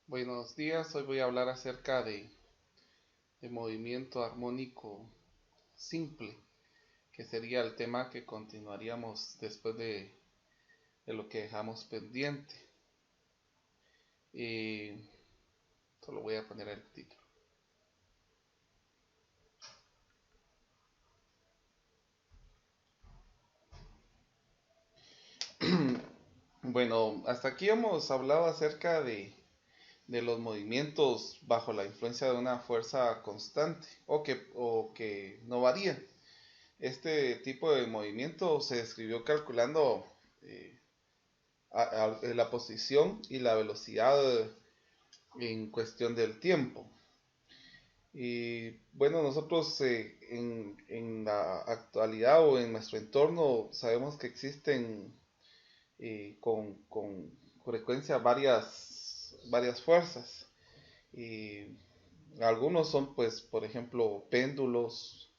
Buenos días, hoy voy a hablar acerca de movimiento armónico simple, que sería el tema que continuaríamos después de lo que dejamos pendiente. Y solo voy a poner el título. Bueno, hasta aquí hemos hablado acerca de los movimientos bajo la influencia de una fuerza constante o que no varía. Este tipo de movimiento se describió calculando eh, la posición y la velocidad en cuestión del tiempo. Y bueno, nosotros en la actualidad o en nuestro entorno sabemos que existen con frecuencia varias fuerzas. Y algunos son pues, por ejemplo, péndulos,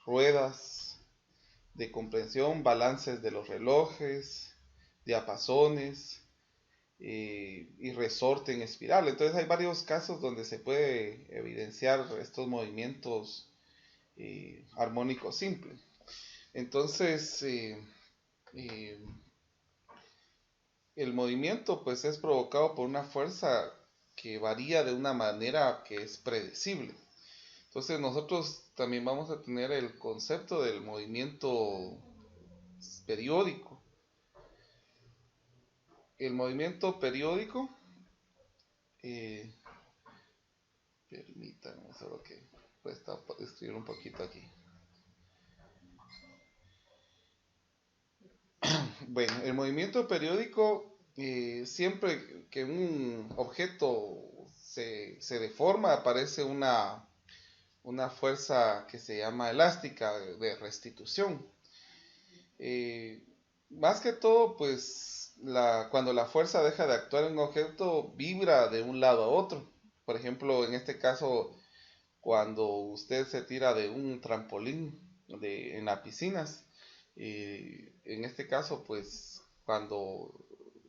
ruedas de comprensión, balances de los relojes, diapasones, y resorte en espiral. Entonces hay varios casos donde se puede evidenciar estos movimientos armónicos simples. Entonces eh, el movimiento pues es provocado por una fuerza que varía de una manera que es predecible. Entonces nosotros también vamos a tener el concepto del movimiento periódico. El movimiento periódico, eh, permítanme solo que cuesta escribir un poquito aquí. Bueno, el movimiento periódico, siempre que un objeto se deforma, aparece una fuerza que se llama elástica de restitución. Eh, Más que todo, pues cuando la fuerza deja de actuar en un objeto, vibra de un lado a otro. Por ejemplo, en este caso, cuando usted se tira de un trampolín en las piscinas, en este caso, pues cuando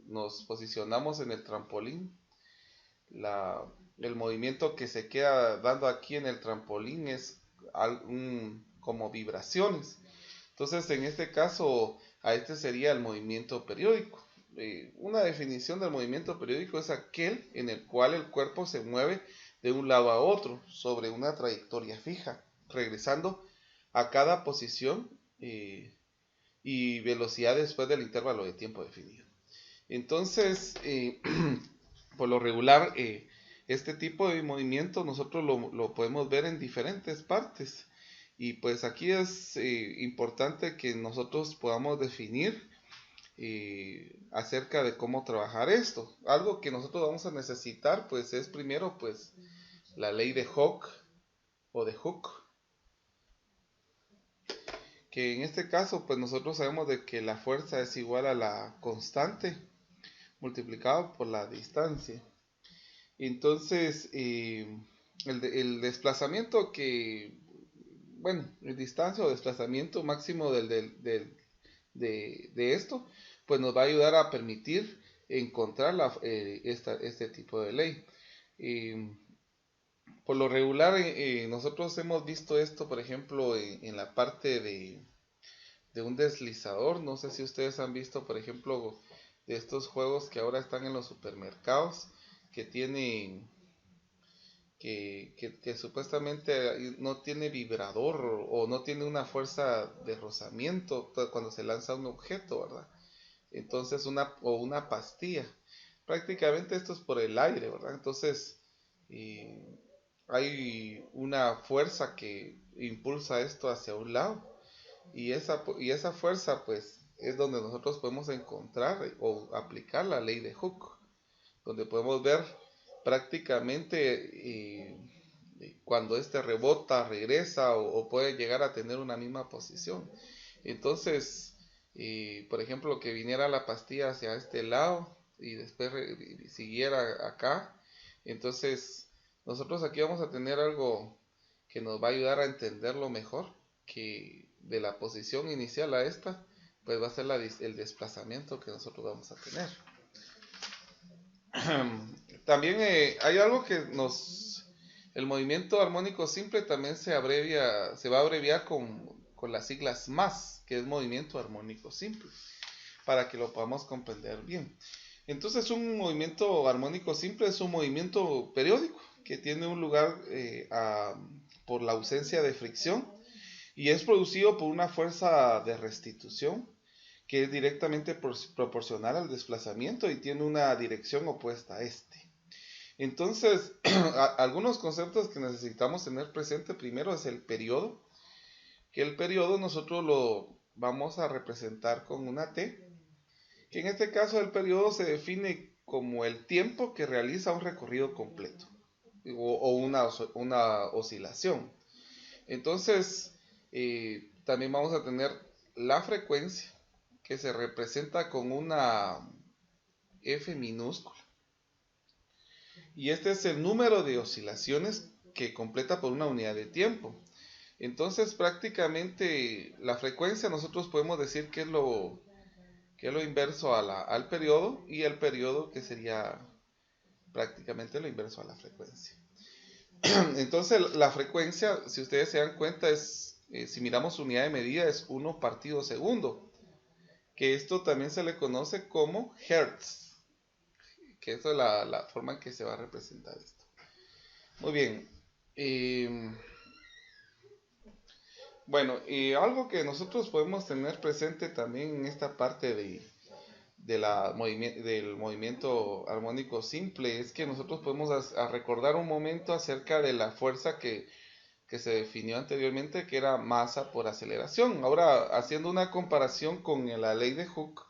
nos posicionamos en el trampolín, la, el movimiento que se queda dando aquí en el trampolín es como vibraciones. Entonces, en este caso, a este sería el movimiento periódico. Una definición del movimiento periódico es aquel en el cual el cuerpo se mueve de un lado a otro sobre una trayectoria fija, regresando a cada posición y velocidad después del intervalo de tiempo definido. Entonces, por lo regular, este tipo de movimiento nosotros lo podemos ver en diferentes partes. Y pues aquí es importante que nosotros podamos definir acerca de cómo trabajar esto. Algo que nosotros vamos a necesitar pues es primero pues la ley de Hooke o de Hooke, que en este caso pues nosotros sabemos de que la fuerza es igual a la constante multiplicado por la distancia. Entonces, el desplazamiento bueno, el distancia o desplazamiento máximo de esto, pues nos va a ayudar a permitir encontrar este tipo de ley. Eh, por lo regular, nosotros hemos visto esto, por ejemplo, en la parte de un deslizador. No sé si ustedes han visto, por ejemplo, de estos juegos que ahora están en los supermercados, que tienen que supuestamente no tiene vibrador o no tiene una fuerza de rozamiento cuando se lanza un objeto, ¿verdad? Entonces una pastilla. Prácticamente esto es por el aire, ¿verdad? Entonces hay una fuerza que impulsa esto hacia un lado y esa fuerza pues es donde nosotros podemos encontrar o aplicar la ley de Hooke, donde podemos ver prácticamente cuando este rebota, regresa o puede llegar a tener una misma posición. Entonces, por ejemplo, que viniera la pastilla hacia este lado y después siguiera acá, entonces nosotros aquí vamos a tener algo que nos va a ayudar a entenderlo mejor, que de la posición inicial a esta, pues va a ser el desplazamiento que nosotros vamos a tener. también hay algo que el movimiento armónico simple también se va a abreviar con las siglas MAS, que es movimiento armónico simple, para que lo podamos comprender bien. Entonces, un movimiento armónico simple es un movimiento periódico que tiene un lugar por la ausencia de fricción y es producido por una fuerza de restitución que es directamente proporcional al desplazamiento y tiene una dirección opuesta a este. Entonces, algunos conceptos que necesitamos tener presente primero es el periodo, que el periodo nosotros lo vamos a representar con una T, que en este caso el periodo se define como el tiempo que realiza un recorrido completo o una oscilación. Entonces, también vamos a tener la frecuencia, que se representa con una F minúscula. Y este es el número de oscilaciones que completa por una unidad de tiempo. Entonces, prácticamente la frecuencia nosotros podemos decir que es lo inverso al periodo, y el periodo que sería prácticamente lo inverso a la frecuencia. Entonces, la frecuencia, si ustedes se dan cuenta, si miramos unidad de medida, es 1 partido segundo, que esto también se le conoce como hertz, que esa es la forma en que se va a representar esto. Muy bien. Bueno, y algo que nosotros podemos tener presente también en esta parte del movimiento armónico simple es que nosotros podemos recordar un momento acerca de la fuerza que se definió anteriormente, que era masa por aceleración. Ahora, haciendo una comparación con la ley de Hooke,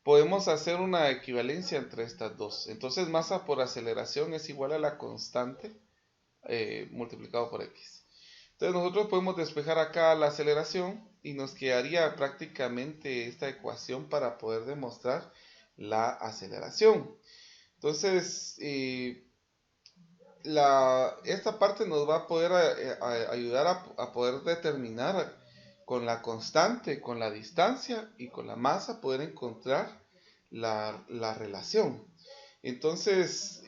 podemos hacer una equivalencia entre estas dos. Entonces, masa por aceleración es igual a la constante multiplicado por x. Entonces, nosotros podemos despejar acá la aceleración y nos quedaría prácticamente esta ecuación para poder demostrar la aceleración. Entonces, esta parte nos va a poder ayudar a poder determinar con la constante, con la distancia y con la masa, poder encontrar la relación. Entonces,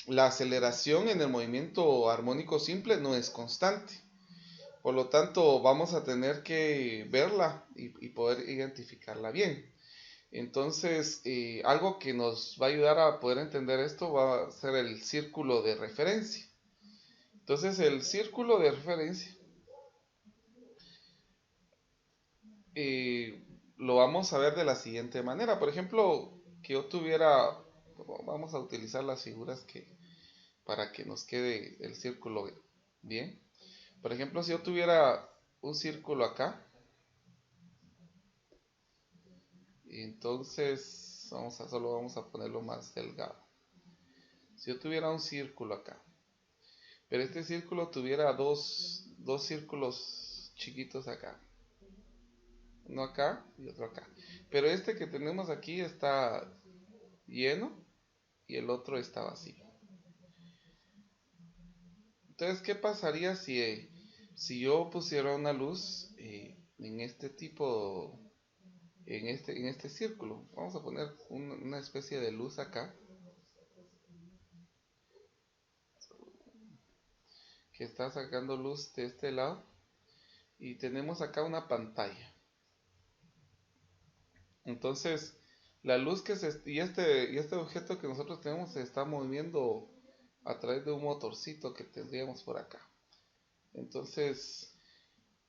la aceleración en el movimiento armónico simple no es constante. Por lo tanto, vamos a tener que verla y poder identificarla bien. Entonces, algo que nos va a ayudar a poder entender esto va a ser el círculo de referencia. Entonces, el círculo de referencia lo vamos a ver de la siguiente manera. Por ejemplo, que yo tuviera, vamos a utilizar las figuras para que nos quede el círculo bien. Por ejemplo, si yo tuviera un círculo acá, entonces solo vamos a ponerlo más delgado. Si yo tuviera un círculo acá, pero este círculo tuviera dos círculos chiquitos acá, uno acá y otro acá, pero este que tenemos aquí está lleno y el otro está vacío. Entonces, ¿qué pasaría si yo pusiera una luz en este tipo, en este círculo? Vamos a poner una especie de luz acá, que está sacando luz de este lado, y tenemos acá una pantalla. Entonces, la luz y este objeto que nosotros tenemos se está moviendo a través de un motorcito que tendríamos por acá. Entonces,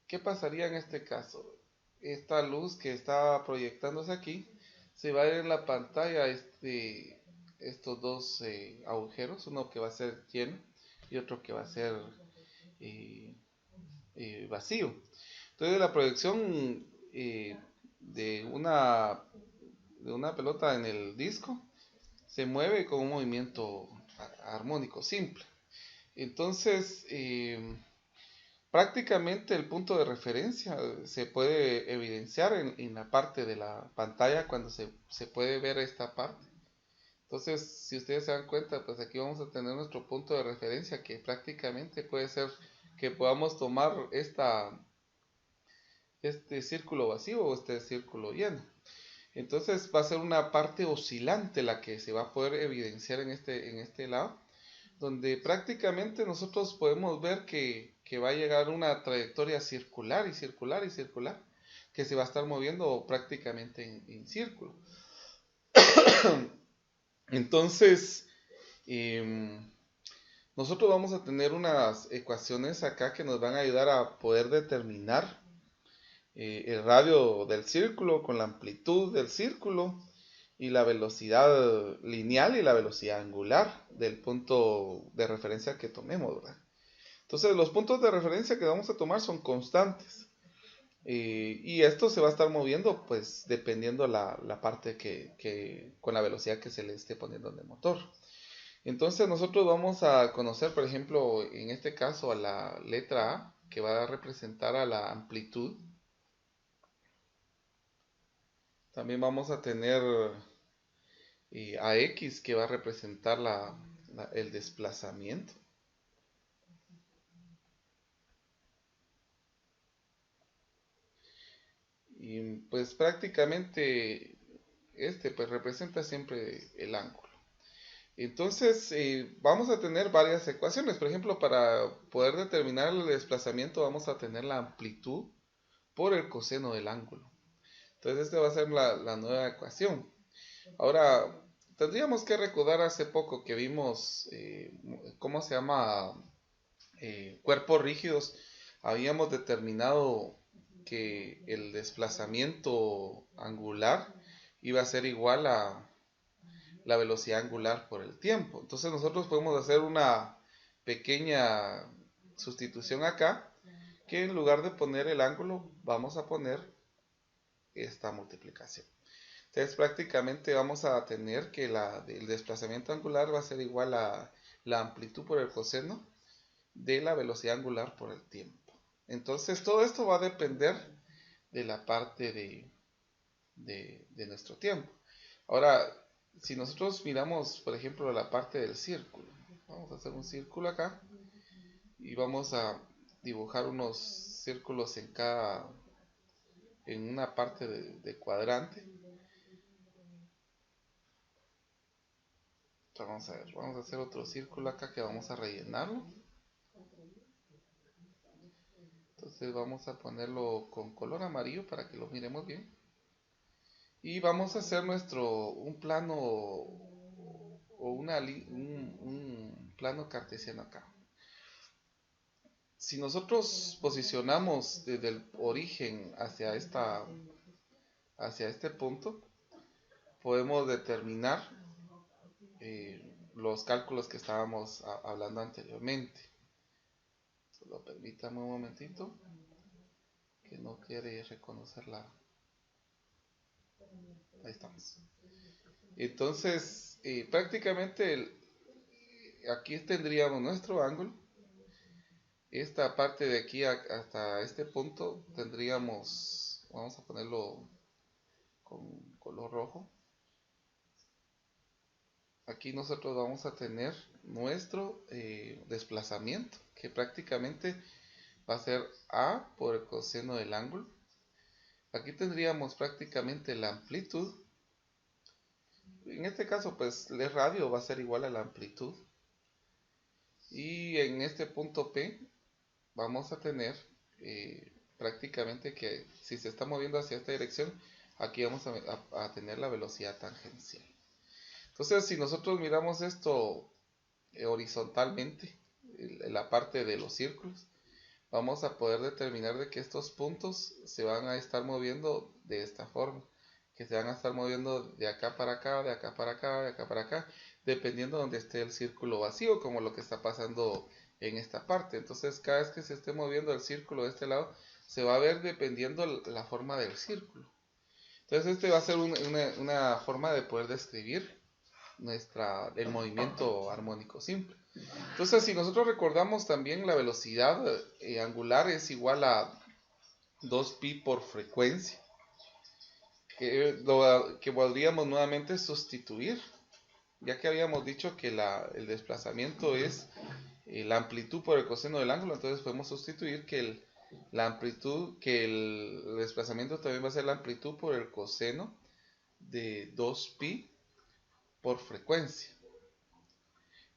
¿qué pasaría en este caso? Esta luz que está proyectándose aquí se va a ir en la pantalla estos dos agujeros, uno que va a ser lleno y otro que va a ser vacío. Entonces, la proyección de una pelota en el disco se mueve con un movimiento armónico simple. Entonces, prácticamente el punto de referencia se puede evidenciar en la parte de la pantalla cuando se puede ver esta parte. Entonces, si ustedes se dan cuenta, pues aquí vamos a tener nuestro punto de referencia, que prácticamente puede ser que podamos tomar este círculo vacío o este círculo lleno. Entonces va a ser una parte oscilante la que se va a poder evidenciar en este lado, donde prácticamente nosotros podemos ver que va a llegar una trayectoria circular y circular y circular, que se va a estar moviendo prácticamente en círculo. Entonces, nosotros vamos a tener unas ecuaciones acá que nos van a ayudar a poder determinar el radio del círculo con la amplitud del círculo y la velocidad lineal y la velocidad angular del punto de referencia que tomemos, ¿verdad? Entonces los puntos de referencia que vamos a tomar son constantes y esto se va a estar moviendo pues dependiendo la parte con la velocidad que se le esté poniendo en el motor. Entonces nosotros vamos a conocer, por ejemplo, en este caso a la letra A, que va a representar a la amplitud. También vamos a tener a X, que va a representar el desplazamiento. Y pues prácticamente pues representa siempre el ángulo. Entonces vamos a tener varias ecuaciones. Por ejemplo, para poder determinar el desplazamiento vamos a tener la amplitud por el coseno del ángulo. Entonces esta va a ser la nueva ecuación. Ahora, tendríamos que recordar hace poco que vimos, ¿cómo se llama? Cuerpos rígidos. Habíamos determinado que el desplazamiento angular iba a ser igual a la velocidad angular por el tiempo. Entonces nosotros podemos hacer una pequeña sustitución acá, que en lugar de poner el ángulo, vamos a poner esta multiplicación. Entonces prácticamente vamos a tener que el desplazamiento angular va a ser igual a la amplitud por el coseno de la velocidad angular por el tiempo. Entonces todo esto va a depender de la parte de nuestro tiempo. Ahora, si nosotros miramos, por ejemplo, la parte del círculo, vamos a hacer un círculo acá y vamos a dibujar unos círculos en una parte de cuadrante. Vamos a ver, vamos a hacer otro círculo acá que vamos a rellenarlo. Entonces vamos a ponerlo con color amarillo para que lo miremos bien. Y vamos a hacer un plano o un plano cartesiano acá. Si nosotros posicionamos desde el origen hacia este punto, podemos determinar los cálculos que estábamos hablando anteriormente. Solo permítame un momentito, que no quiere reconocerla. Ahí estamos. Entonces, prácticamente aquí tendríamos nuestro ángulo. Esta parte de aquí hasta este punto tendríamos, vamos a ponerlo con color rojo. Aquí nosotros vamos a tener nuestro desplazamiento, que prácticamente va a ser A por el coseno del ángulo. Aquí tendríamos prácticamente la amplitud. En este caso, pues el radio va a ser igual a la amplitud. Y en este punto P vamos a tener prácticamente que si se está moviendo hacia esta dirección, aquí vamos a tener la velocidad tangencial. Entonces, si nosotros miramos esto horizontalmente, la parte de los círculos, vamos a poder determinar de que estos puntos se van a estar moviendo de esta forma, que se van a estar moviendo de acá para acá, de acá para acá, de acá para acá, dependiendo de donde esté el círculo vacío, como lo que está pasando en esta parte. Entonces, cada vez que se esté moviendo el círculo de este lado, se va a ver dependiendo la forma del círculo. Entonces, este va a ser una forma de poder describir el movimiento armónico simple. Entonces, si nosotros recordamos también la velocidad angular es igual a 2pi por frecuencia, que podríamos nuevamente sustituir, ya que habíamos dicho que el desplazamiento es la amplitud por el coseno del ángulo. Entonces podemos sustituir que el desplazamiento también va a ser la amplitud por el coseno de 2pi por frecuencia.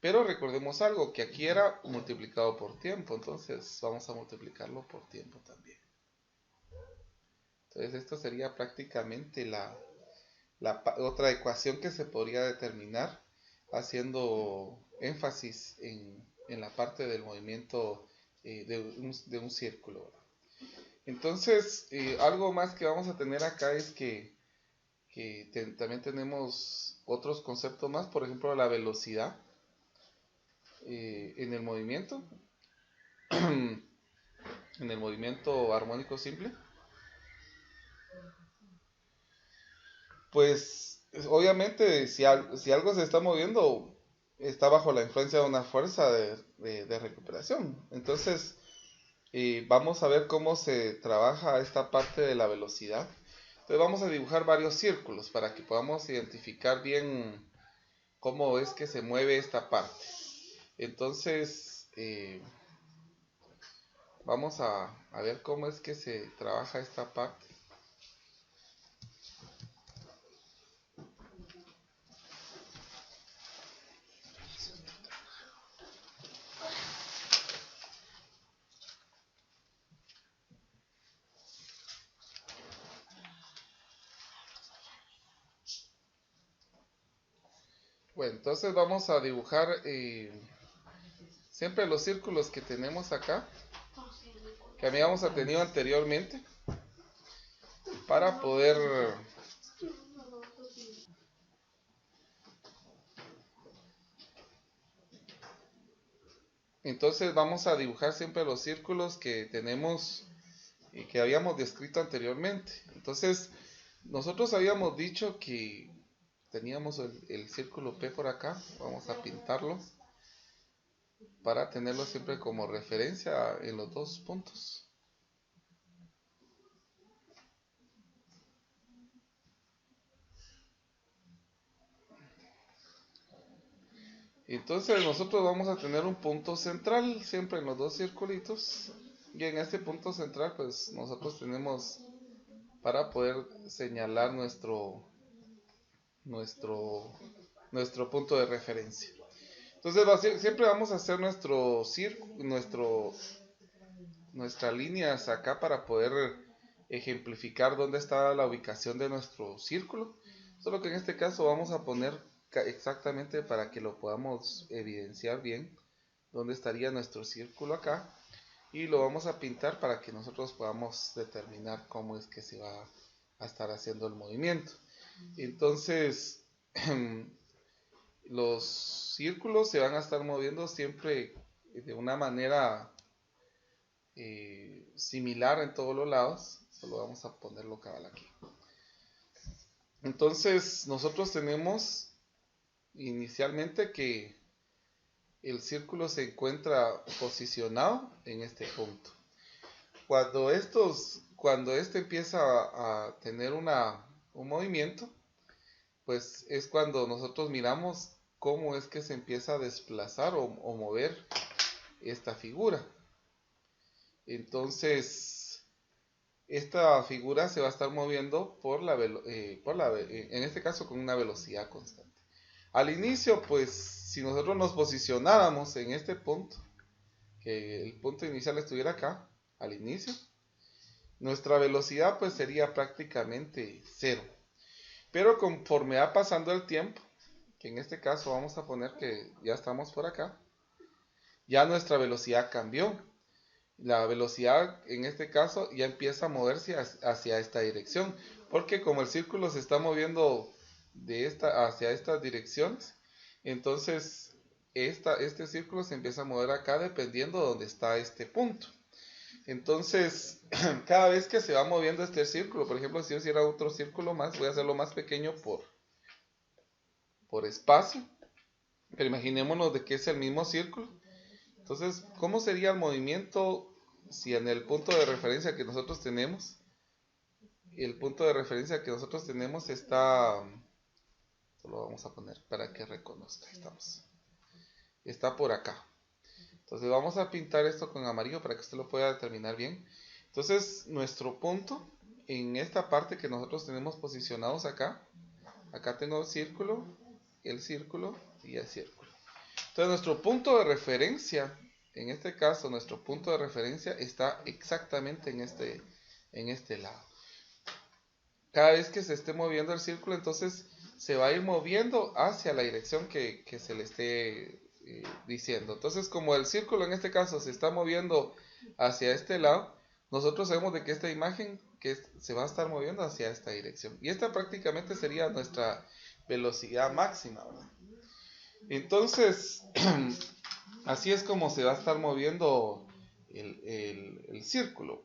Pero recordemos algo, que aquí era multiplicado por tiempo, entonces vamos a multiplicarlo por tiempo también. Entonces esto sería prácticamente la otra ecuación que se podría determinar haciendo énfasis en la parte del movimiento de un círculo, ¿verdad? Entonces, algo más que vamos a tener acá es que también tenemos otros conceptos más, por ejemplo la velocidad en el movimiento, en el movimiento armónico simple. Pues obviamente si algo se está moviendo, está bajo la influencia de una fuerza de recuperación. Entonces vamos a ver cómo se trabaja esta parte de la velocidad. Entonces vamos a dibujar varios círculos para que podamos identificar bien cómo es que se mueve esta parte. Entonces vamos a ver cómo es que se trabaja esta parte. Bueno, entonces vamos a dibujar siempre los círculos que tenemos acá, que habíamos tenido anteriormente, para poder... Entonces vamos a dibujar siempre los círculos que tenemos y que habíamos descrito anteriormente. Entonces, nosotros habíamos dicho que teníamos el círculo P por acá. Vamos a pintarlo para tenerlo siempre como referencia en los dos puntos. Entonces nosotros vamos a tener un punto central siempre en los dos circulitos. Y en este punto central pues nosotros tenemos para poder señalar nuestro punto de referencia. Entonces siempre vamos a hacer nuestras líneas acá para poder ejemplificar dónde está la ubicación de nuestro círculo. Solo que en este caso vamos a poner exactamente para que lo podamos evidenciar bien dónde estaría nuestro círculo acá, y lo vamos a pintar para que nosotros podamos determinar cómo es que se va a estar haciendo el movimiento. Entonces los círculos se van a estar moviendo siempre de una manera similar en todos los lados. Solo vamos a ponerlo cabal aquí. Entonces nosotros tenemos inicialmente que el círculo se encuentra posicionado en este punto. Cuando este empieza a tener un movimiento, pues es cuando nosotros miramos cómo es que se empieza a desplazar o mover esta figura. Entonces, esta figura se va a estar moviendo en este caso con una velocidad constante. Al inicio, pues, si nosotros nos posicionáramos en este punto, que el punto inicial estuviera acá, al inicio, nuestra velocidad pues sería prácticamente cero. Pero conforme va pasando el tiempo, que en este caso vamos a poner que ya estamos por acá, ya nuestra velocidad cambió. La velocidad en este caso ya empieza a moverse hacia esta dirección, porque como el círculo se está moviendo hacia estas direcciones, entonces este círculo se empieza a mover acá dependiendo de dónde está este punto. Entonces, cada vez que se va moviendo este círculo, por ejemplo, si yo hiciera otro círculo más, voy a hacerlo más pequeño por espacio, pero imaginémonos de que es el mismo círculo. Entonces, ¿cómo sería el movimiento si en el punto de referencia que nosotros tenemos, está, lo vamos a poner para que reconozca, está por acá. Entonces vamos a pintar esto con amarillo para que usted lo pueda determinar bien. Entonces nuestro punto en esta parte que nosotros tenemos posicionados acá Acá tengo el círculo y el círculo. Entonces nuestro punto de referencia, en este caso nuestro punto de referencia está exactamente en este lado. Cada vez que se esté moviendo el círculo, entonces se va a ir moviendo hacia la dirección que se le esté diciendo. Entonces, como el círculo en este caso se está moviendo hacia este lado, nosotros sabemos de que esta imagen se va a estar moviendo hacia esta dirección. Y esta prácticamente sería nuestra velocidad máxima, ¿verdad? Entonces, así es como se va a estar moviendo el círculo.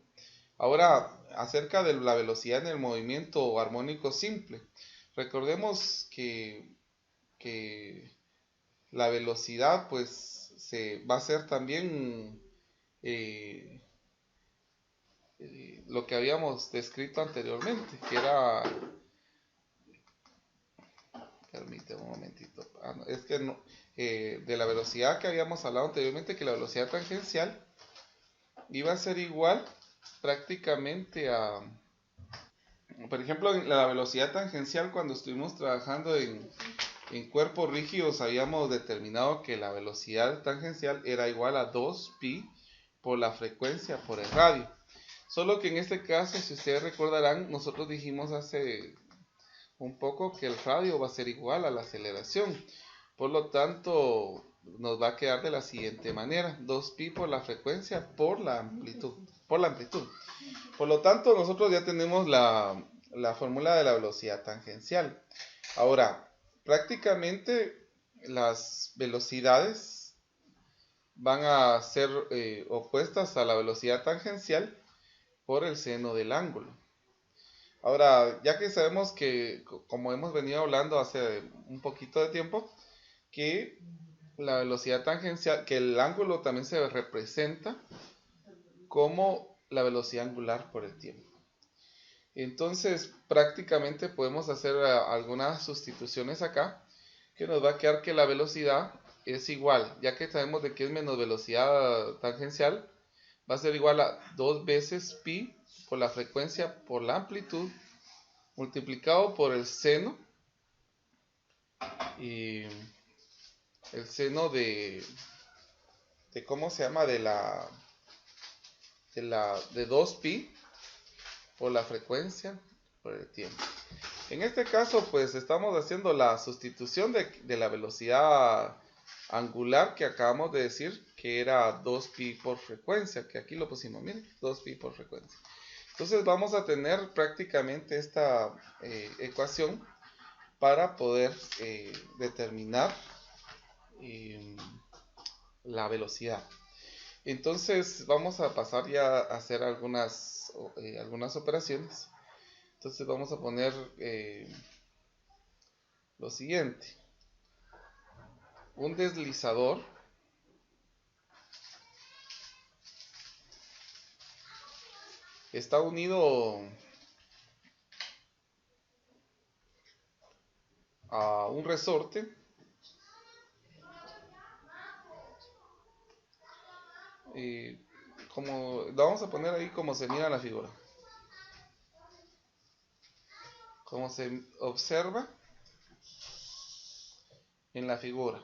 Ahora, acerca de la velocidad en el movimiento armónico simple, recordemos que la velocidad pues se va a ser también eh, lo que habíamos descrito anteriormente, que era, permíteme un momentito, no, es que no, de la velocidad que habíamos hablado anteriormente, que la velocidad tangencial iba a ser igual prácticamente a, por ejemplo, la velocidad tangencial cuando estuvimos trabajando en cuerpos rígidos habíamos determinado que la velocidad tangencial era igual a 2pi por la frecuencia por el radio. Solo que en este caso, si ustedes recordarán, nosotros dijimos hace un poco que el radio va a ser igual a la aceleración. Por lo tanto, nos va a quedar de la siguiente manera: 2pi por la frecuencia por la amplitud. Por lo tanto, nosotros ya tenemos la fórmula de la velocidad tangencial. Ahora, prácticamente las velocidades van a ser opuestas a la velocidad tangencial por el seno del ángulo. Ahora, ya que sabemos que, como hemos venido hablando hace un poquito de tiempo, que la velocidad tangencial, que el ángulo también se representa como la velocidad angular por el tiempo. Entonces, prácticamente podemos hacer algunas sustituciones acá, que nos va a quedar que la velocidad es igual, ya que sabemos de que es menos velocidad tangencial, va a ser igual a 2 veces pi por la frecuencia por la amplitud, multiplicado por el seno, y el seno de ¿cómo se llama? De 2pi por la frecuencia por el tiempo. En este caso, pues estamos haciendo la sustitución de la velocidad angular que acabamos de decir, que era 2pi por frecuencia, que aquí lo pusimos, miren, 2pi por frecuencia. Entonces vamos a tener prácticamente esta ecuación para poder determinar la velocidad. Entonces vamos a pasar ya a hacer algunas operaciones. Entonces vamos a poner lo siguiente: un deslizador está unido a un resorte como lo vamos a poner ahí como se mira en la figura, como se observa en la figura.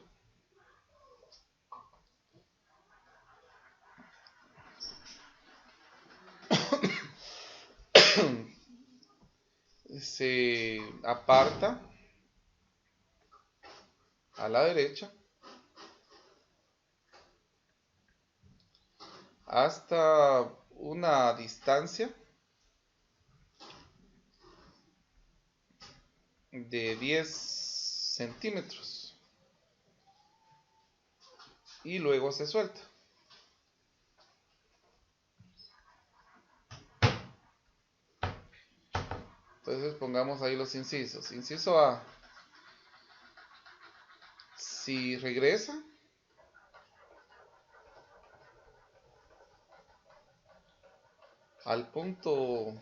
Se aparta a la derecha hasta una distancia de 10 centímetros y luego se suelta. Entonces pongamos ahí los incisos. Inciso A: si regresa al punto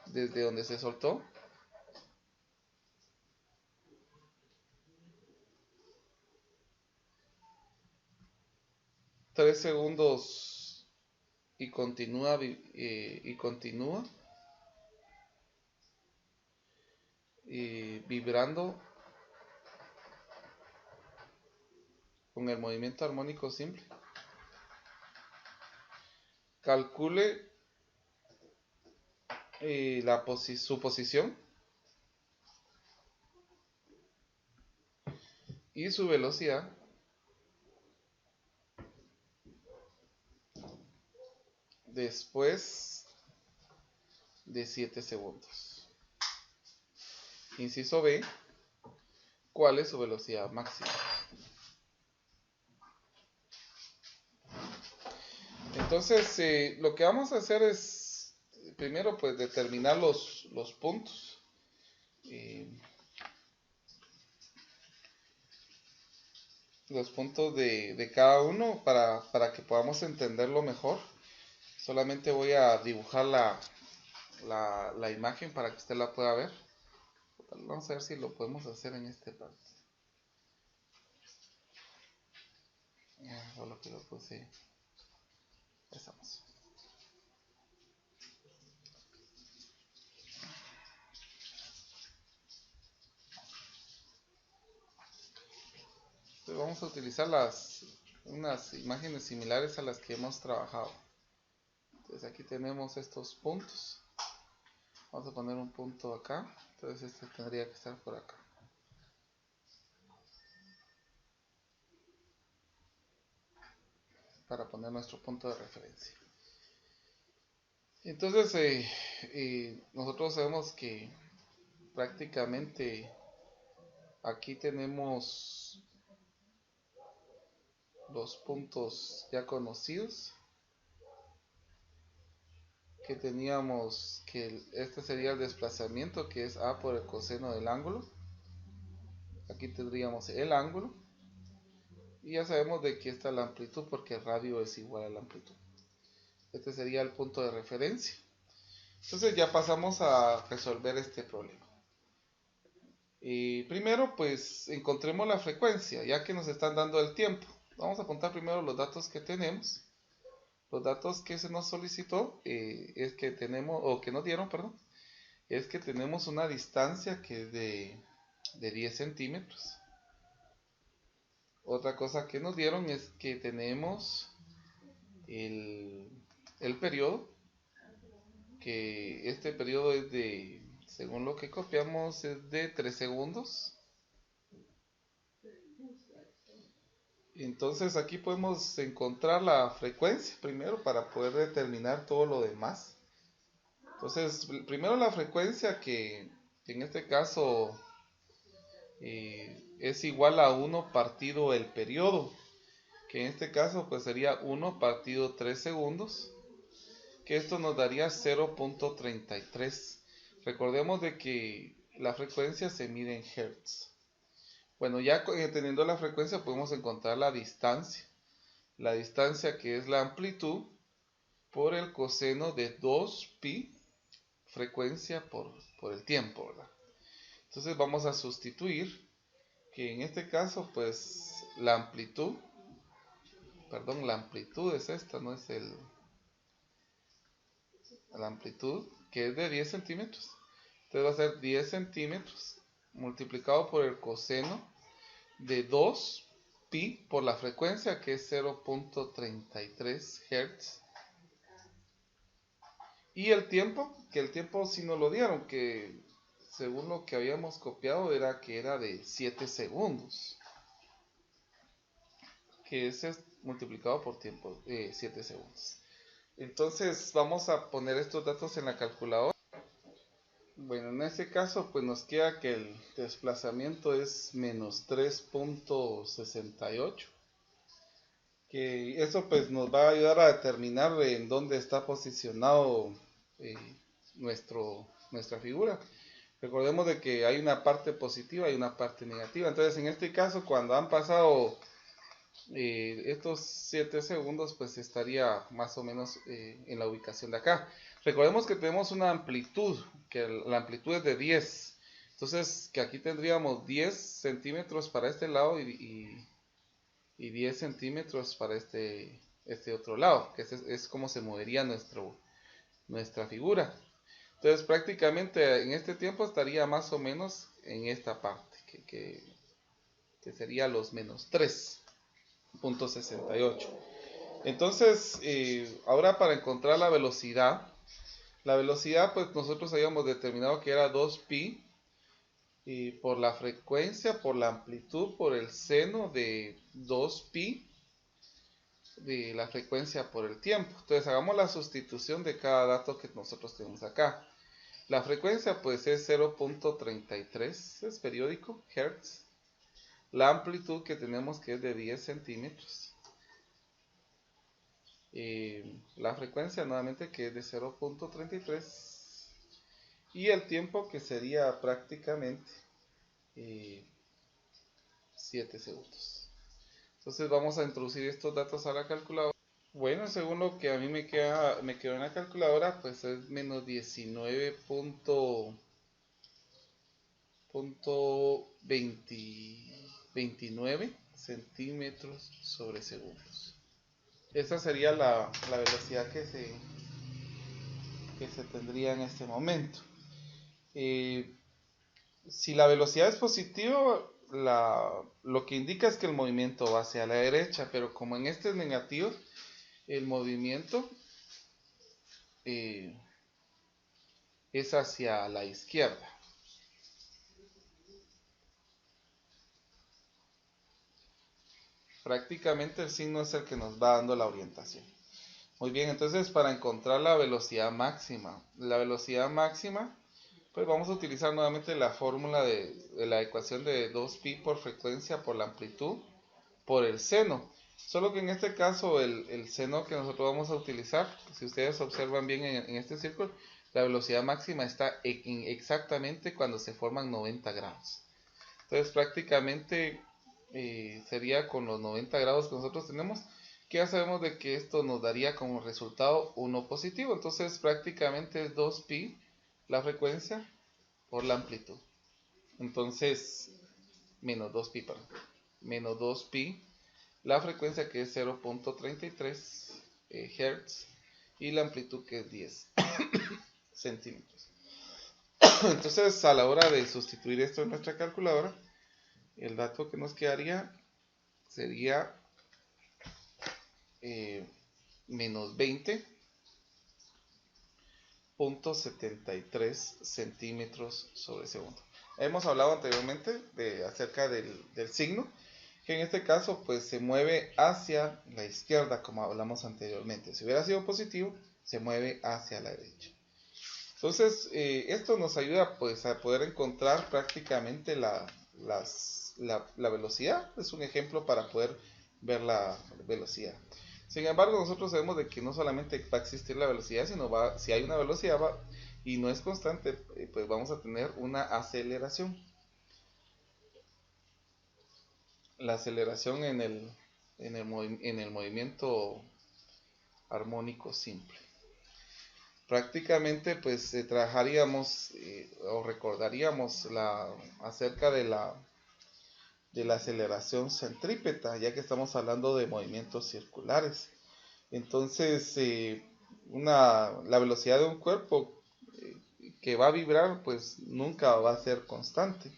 desde donde se soltó, tres segundos y continúa vibrando con el movimiento armónico simple. Calcule su posición y su velocidad después de 7 segundos. Inciso B, ¿cuál es su velocidad máxima? Entonces, lo que vamos a hacer es, primero, pues determinar los puntos. Los puntos de cada uno para que podamos entenderlo mejor. Solamente voy a dibujar la imagen para que usted la pueda ver. Vamos a ver si lo podemos hacer en este parte. Solo que lo puse. Estamos. Entonces vamos a utilizar unas imágenes similares a las que hemos trabajado. Entonces aquí tenemos estos puntos. Vamos a poner un punto acá. Entonces este tendría que estar por acá. Para poner nuestro punto de referencia. Entonces nosotros sabemos que prácticamente aquí tenemos los puntos ya conocidos, que teníamos que este sería el desplazamiento, que es A por el coseno del ángulo. Aquí tendríamos el ángulo y ya sabemos de que está la amplitud, porque el radio es igual a la amplitud. Este sería el punto de referencia. Entonces ya pasamos a resolver este problema. Primero pues encontremos la frecuencia, ya que nos están dando el tiempo. Vamos a apuntar primero los datos que tenemos. Los datos que se nos solicitó es que tenemos, o que nos dieron, perdón, es que tenemos una distancia que es de 10 centímetros. Otra cosa que nos dieron es que tenemos el periodo, que este periodo es de, según lo que copiamos, es de 3 segundos. Entonces aquí podemos encontrar la frecuencia primero para poder determinar todo lo demás. Entonces primero la frecuencia, que en este caso es igual a 1 partido el periodo, que en este caso pues sería 1 partido 3 segundos, que esto nos daría 0.33. Recordemos de que la frecuencia se mide en hertz. Bueno, ya teniendo la frecuencia podemos encontrar la distancia. La distancia, que es la amplitud por el coseno de 2pi frecuencia por el tiempo, ¿verdad? Entonces vamos a sustituir, que en este caso pues la amplitud es esta, no es la amplitud, que es de 10 centímetros. Entonces va a ser 10 centímetros multiplicado por el coseno de 2pi por la frecuencia, que es 0.33 Hz. Y el tiempo, que el tiempo sí nos lo dieron, que según lo que habíamos copiado era que era de 7 segundos. Que ese es multiplicado por tiempo, 7 segundos. Entonces vamos a poner estos datos en la calculadora. Bueno, en este caso pues nos queda que el desplazamiento es menos 3.68, que eso pues nos va a ayudar a determinar en dónde está posicionado nuestra figura. Recordemos de que hay una parte positiva y una parte negativa. Entonces en este caso, cuando han pasado estos 7 segundos, pues estaría más o menos en la ubicación de acá. Recordemos que tenemos una amplitud, que la amplitud es de 10. Entonces, que aquí tendríamos 10 centímetros para este lado y 10 centímetros para este otro lado, que es como se movería nuestra figura. Entonces prácticamente en este tiempo estaría más o menos en esta parte, que sería los menos 3.68. Entonces, ahora para encontrar la velocidad pues nosotros habíamos determinado que era 2pi por la frecuencia, por la amplitud, por el seno de 2pi de la frecuencia por el tiempo. Entonces hagamos la sustitución de cada dato que nosotros tenemos acá. La frecuencia pues es 0.33, es periódico, hertz. La amplitud que tenemos que es de 10 centímetros. La frecuencia nuevamente que es de 0.33. Y el tiempo que sería prácticamente 7 segundos. Entonces vamos a introducir estos datos a la calculadora. Bueno, según lo que a mí me quedó en la calculadora, pues es menos 19.29 centímetros sobre segundos. Esa sería la velocidad que se tendría en este momento. Si la velocidad es positiva, lo que indica es que el movimiento va hacia la derecha, pero como en este es negativo, el movimiento es hacia la izquierda. Prácticamente el signo es el que nos va dando la orientación. Muy bien, entonces para encontrar la velocidad máxima, pues vamos a utilizar nuevamente la fórmula de la ecuación de 2pi por frecuencia por la amplitud por el seno. Solo que en este caso el seno que nosotros vamos a utilizar, si ustedes observan bien en este círculo, la velocidad máxima está exactamente cuando se forman 90 grados. Entonces prácticamente sería con los 90 grados que nosotros tenemos, que ya sabemos de que esto nos daría como resultado 1 positivo. Entonces prácticamente es 2pi la frecuencia por la amplitud. Entonces, menos 2pi, perdón. Menos 2pi la frecuencia que es 0.33 Hz y la amplitud que es 10 centímetros. Entonces a la hora de sustituir esto en nuestra calculadora, el dato que nos quedaría sería menos 20.73 centímetros sobre segundo. Hemos hablado anteriormente acerca del signo, que en este caso pues se mueve hacia la izquierda, como hablamos anteriormente. Si hubiera sido positivo, se mueve hacia la derecha. Entonces esto nos ayuda pues a poder encontrar prácticamente la velocidad. Es un ejemplo para poder ver la velocidad. Sin embargo, nosotros sabemos de que no solamente va a existir la velocidad, sino si hay una velocidad y no es constante, pues vamos a tener una aceleración. La aceleración en el movimiento armónico simple. Prácticamente pues trabajaríamos o recordaríamos acerca de la aceleración centrípeta, ya que estamos hablando de movimientos circulares. Entonces la velocidad de un cuerpo que va a vibrar pues nunca va a ser constante.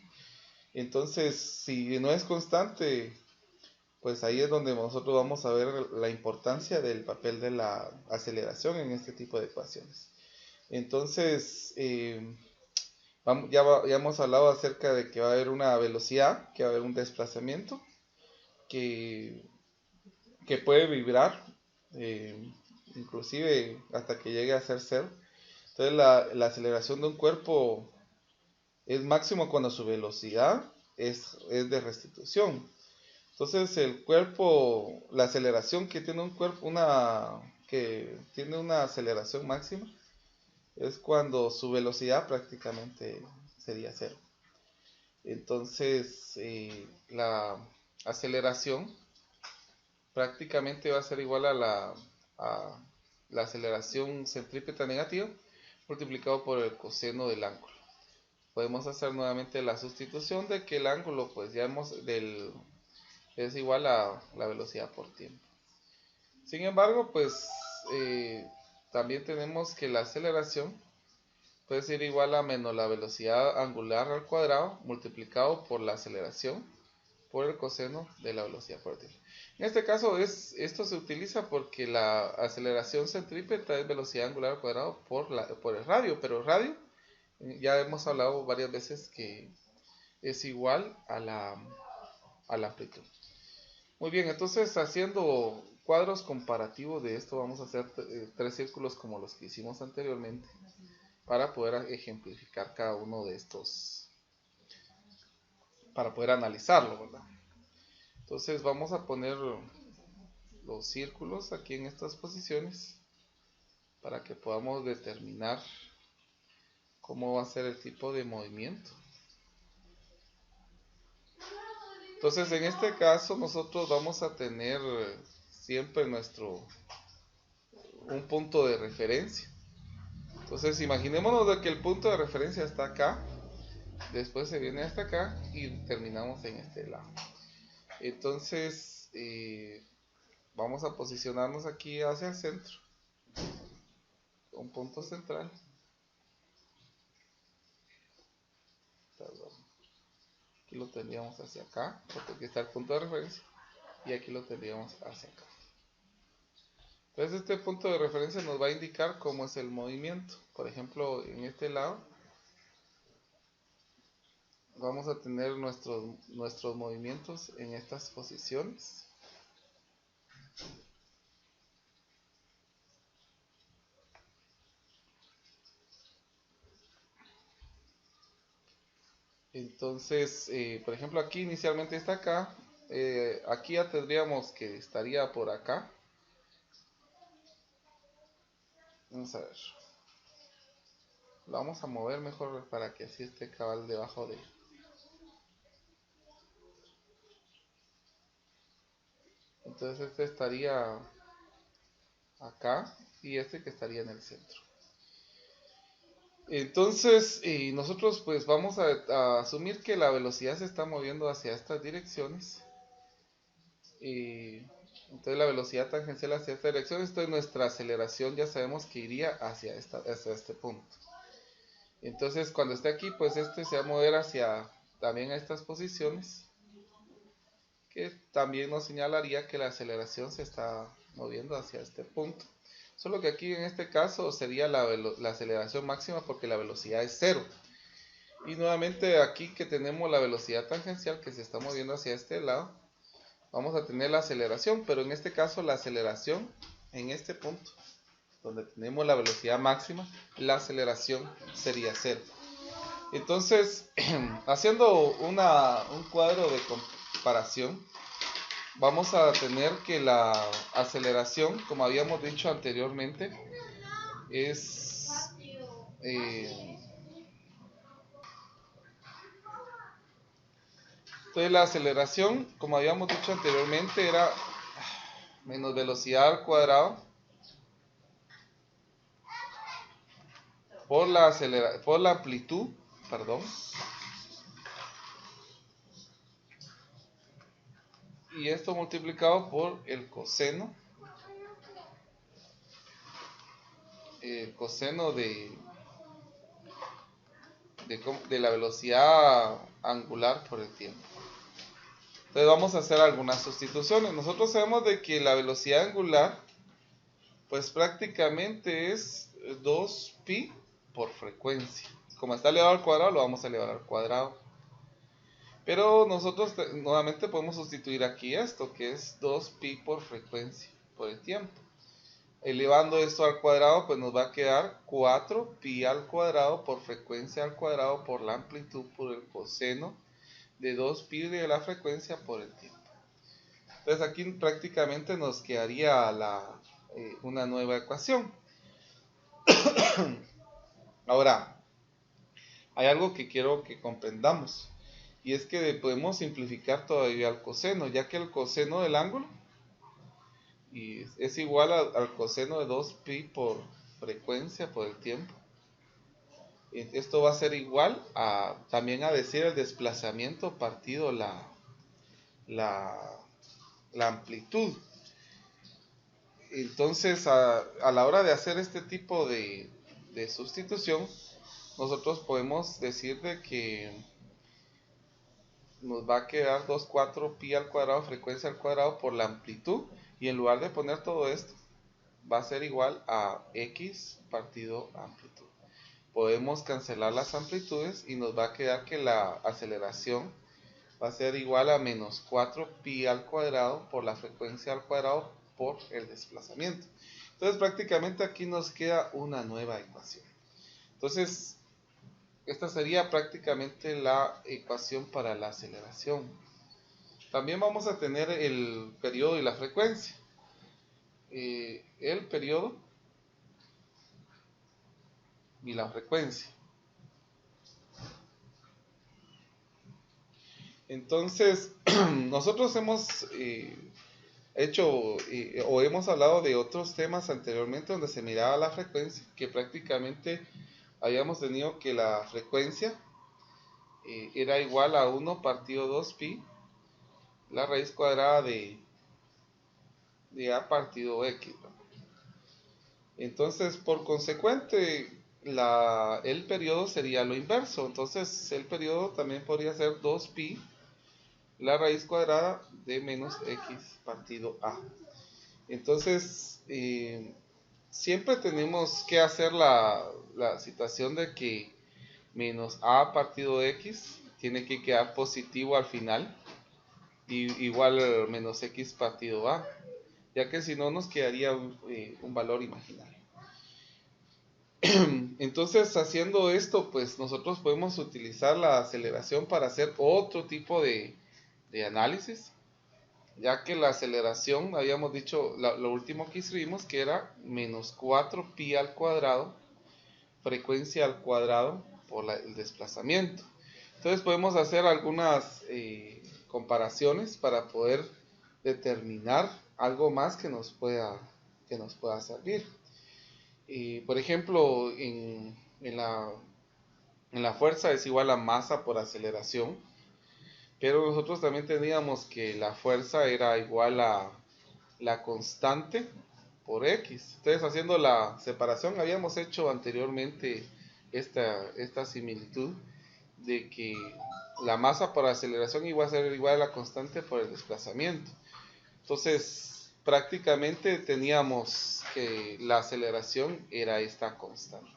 Entonces si no es constante, pues ahí es donde nosotros vamos a ver la importancia del papel de la aceleración en este tipo de ecuaciones. Entonces, ya hemos hablado acerca de que va a haber una velocidad, que va a haber un desplazamiento, que puede vibrar, inclusive hasta que llegue a ser cero. Entonces, la aceleración de un cuerpo es máximo cuando su velocidad es de restitución. Entonces el cuerpo, la aceleración que tiene un cuerpo, que tiene una aceleración máxima, es cuando su velocidad prácticamente sería cero. Entonces la aceleración prácticamente va a ser igual a la aceleración centrípeta negativa multiplicado por el coseno del ángulo. Podemos hacer nuevamente la sustitución de que el ángulo pues ya es igual a la velocidad por tiempo. Sin embargo, pues también tenemos que la aceleración puede ser igual a menos la velocidad angular al cuadrado multiplicado por la aceleración por el coseno de la velocidad por el tiempo. En este caso esto se utiliza porque la aceleración centrípeta es velocidad angular al cuadrado por el radio, pero el radio ya hemos hablado varias veces que es igual a la amplitud. Muy bien, entonces haciendo cuadros comparativos de esto vamos a hacer tres círculos como los que hicimos anteriormente para poder ejemplificar cada uno de estos, para poder analizarlo, ¿verdad? Entonces vamos a poner los círculos aquí en estas posiciones para que podamos determinar cómo va a ser el tipo de movimiento. Entonces en este caso nosotros vamos a tener siempre un punto de referencia. Entonces imaginémonos de que el punto de referencia está acá, después se viene hasta acá y terminamos en este lado. Entonces vamos a posicionarnos aquí hacia el centro, un punto central. Perdón. Aquí lo tendríamos hacia acá, porque aquí está el punto de referencia, y aquí lo tendríamos hacia acá. Entonces este punto de referencia nos va a indicar cómo es el movimiento. Por ejemplo, en este lado vamos a tener nuestros movimientos en estas posiciones. Entonces, por ejemplo, aquí inicialmente está acá. Aquí ya tendríamos que estaría por acá. Vamos a ver. Lo vamos a mover mejor para que así esté cabal debajo de... Entonces este estaría acá y este que estaría en el centro. Entonces nosotros pues vamos a asumir que la velocidad se está moviendo hacia estas direcciones. Entonces la velocidad tangencial hacia esta dirección, entonces nuestra aceleración ya sabemos que iría hacia este punto. Entonces cuando esté aquí, pues este se va a mover hacia también a estas posiciones, que también nos señalaría que la aceleración se está moviendo hacia este punto. Solo que aquí en este caso sería la aceleración máxima porque la velocidad es cero. Y nuevamente aquí que tenemos la velocidad tangencial que se está moviendo hacia este lado, vamos a tener la aceleración, pero en este caso la aceleración en este punto, donde tenemos la velocidad máxima, la aceleración sería cero. Entonces, haciendo un cuadro de comparación, vamos a tener que la aceleración, como habíamos dicho anteriormente, es... entonces la aceleración, como habíamos dicho anteriormente, era menos velocidad al cuadrado por la amplitud, perdón, y esto multiplicado por el coseno de la velocidad angular por el tiempo. Entonces vamos a hacer algunas sustituciones. Nosotros sabemos de que la velocidad angular pues prácticamente es 2pi por frecuencia. Como está elevado al cuadrado, lo vamos a elevar al cuadrado. Pero nosotros nuevamente podemos sustituir aquí esto, que es 2pi por frecuencia por el tiempo. Elevando esto al cuadrado, pues nos va a quedar 4pi al cuadrado por frecuencia al cuadrado por la amplitud por el coseno de 2pi de la frecuencia por el tiempo. Entonces aquí prácticamente nos quedaría una nueva ecuación. Ahora, hay algo que quiero que comprendamos, y es que podemos simplificar todavía el coseno, ya que el coseno del ángulo es igual al coseno de 2pi por frecuencia por el tiempo. Esto va a ser igual también a decir el desplazamiento partido la amplitud. Entonces a la hora de hacer este tipo de sustitución, nosotros podemos decir de que nos va a quedar 2,4 pi al cuadrado, frecuencia al cuadrado por la amplitud, y en lugar de poner todo esto, va a ser igual a x partido amplitud. Podemos cancelar las amplitudes y nos va a quedar que la aceleración va a ser igual a menos 4 pi al cuadrado por la frecuencia al cuadrado por el desplazamiento. Entonces prácticamente aquí nos queda una nueva ecuación. Entonces esta sería prácticamente la ecuación para la aceleración. También vamos a tener el periodo y la frecuencia. El periodo y la frecuencia. Entonces, nosotros hemos hecho o hemos hablado de otros temas anteriormente donde se miraba la frecuencia, que prácticamente habíamos tenido que la frecuencia era igual a 1 partido 2 pi, la raíz cuadrada de a partido x, ¿no? Entonces, por consecuente, el periodo sería lo inverso. Entonces, el periodo también podría ser 2 pi, la raíz cuadrada de menos x partido a. Entonces, siempre tenemos que hacer la situación de que menos a partido x tiene que quedar positivo al final, y igual menos x partido a, ya que si no nos quedaría un valor imaginario. Entonces, haciendo esto, pues nosotros podemos utilizar la aceleración para hacer otro tipo de análisis, ya que la aceleración, habíamos dicho, lo último que escribimos, que era menos 4 pi al cuadrado, frecuencia al cuadrado, por el desplazamiento. Entonces podemos hacer algunas comparaciones para poder determinar algo más que nos pueda servir. Por ejemplo, en la fuerza es igual a masa por aceleración, pero nosotros también teníamos que la fuerza era igual a la constante por x. Entonces, haciendo la separación, habíamos hecho anteriormente esta similitud de que la masa por aceleración iba a ser igual a la constante por el desplazamiento. Entonces, prácticamente teníamos que la aceleración era esta constante.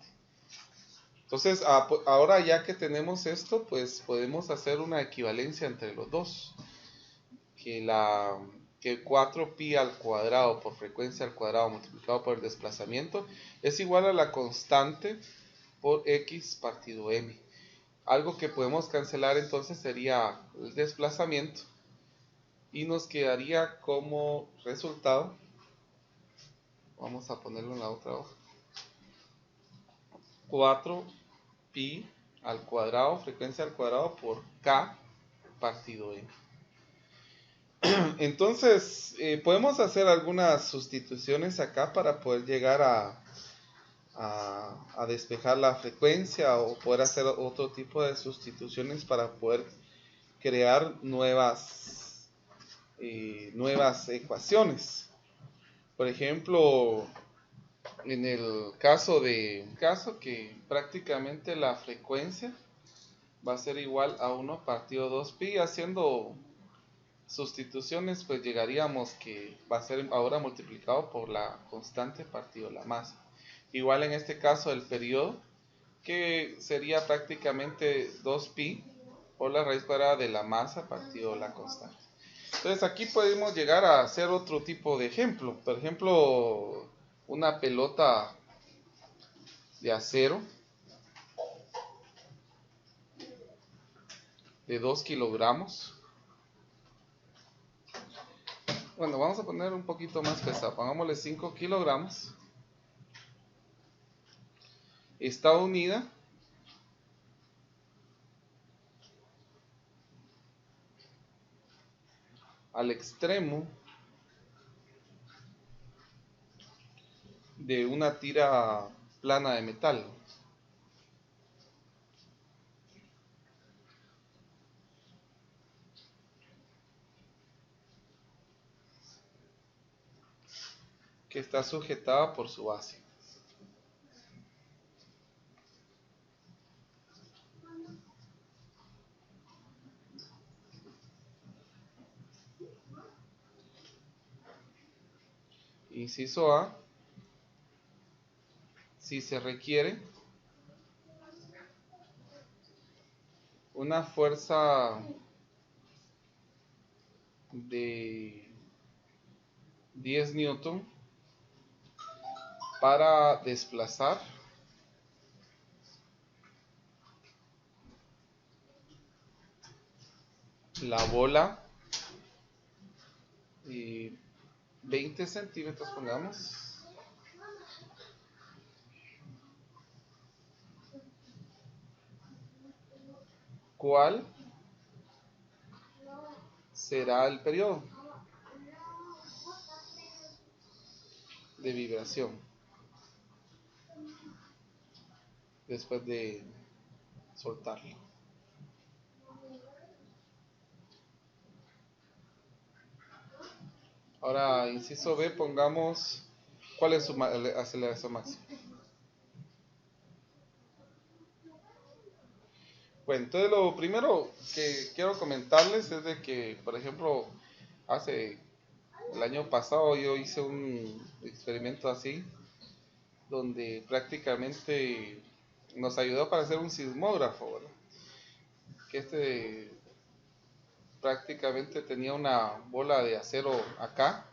Entonces, ahora ya que tenemos esto, pues podemos hacer una equivalencia entre los dos. Que 4 pi al cuadrado por frecuencia al cuadrado multiplicado por el desplazamiento es igual a la constante por x partido m. Algo que podemos cancelar entonces sería el desplazamiento, y nos quedaría como resultado, vamos a ponerlo en la otra hoja, 4 pi al cuadrado, frecuencia al cuadrado por k partido m. Entonces, podemos hacer algunas sustituciones acá para poder llegar a despejar la frecuencia, o poder hacer otro tipo de sustituciones para poder crear nuevas ecuaciones. Por ejemplo, en el caso que prácticamente la frecuencia va a ser igual a 1 partido 2 pi, haciendo sustituciones, pues llegaríamos que va a ser ahora multiplicado por la constante partido la masa. Igual en este caso el periodo, que sería prácticamente 2 pi por la raíz cuadrada de la masa partido la constante. Entonces aquí podemos llegar a hacer otro tipo de ejemplo. Por ejemplo, una pelota de acero de 2 kilogramos. Bueno, vamos a poner un poquito más pesado, pongámosle 5 kilogramos. Está unida al extremo de una tira plana de metal. Que está sujetada por su base. Inciso A, si se requiere una fuerza de 10 newton para desplazar la bola 20 centímetros, pongamos. ¿Cuál será el periodo de vibración después de soltarlo? Ahora, inciso B, pongamos, ¿cuál es su aceleración máxima? Bueno, entonces lo primero que quiero comentarles es de que, por ejemplo, hace el año pasado yo hice un experimento así, donde prácticamente nos ayudó para hacer un sismógrafo, ¿verdad? Que prácticamente tenía una bola de acero acá,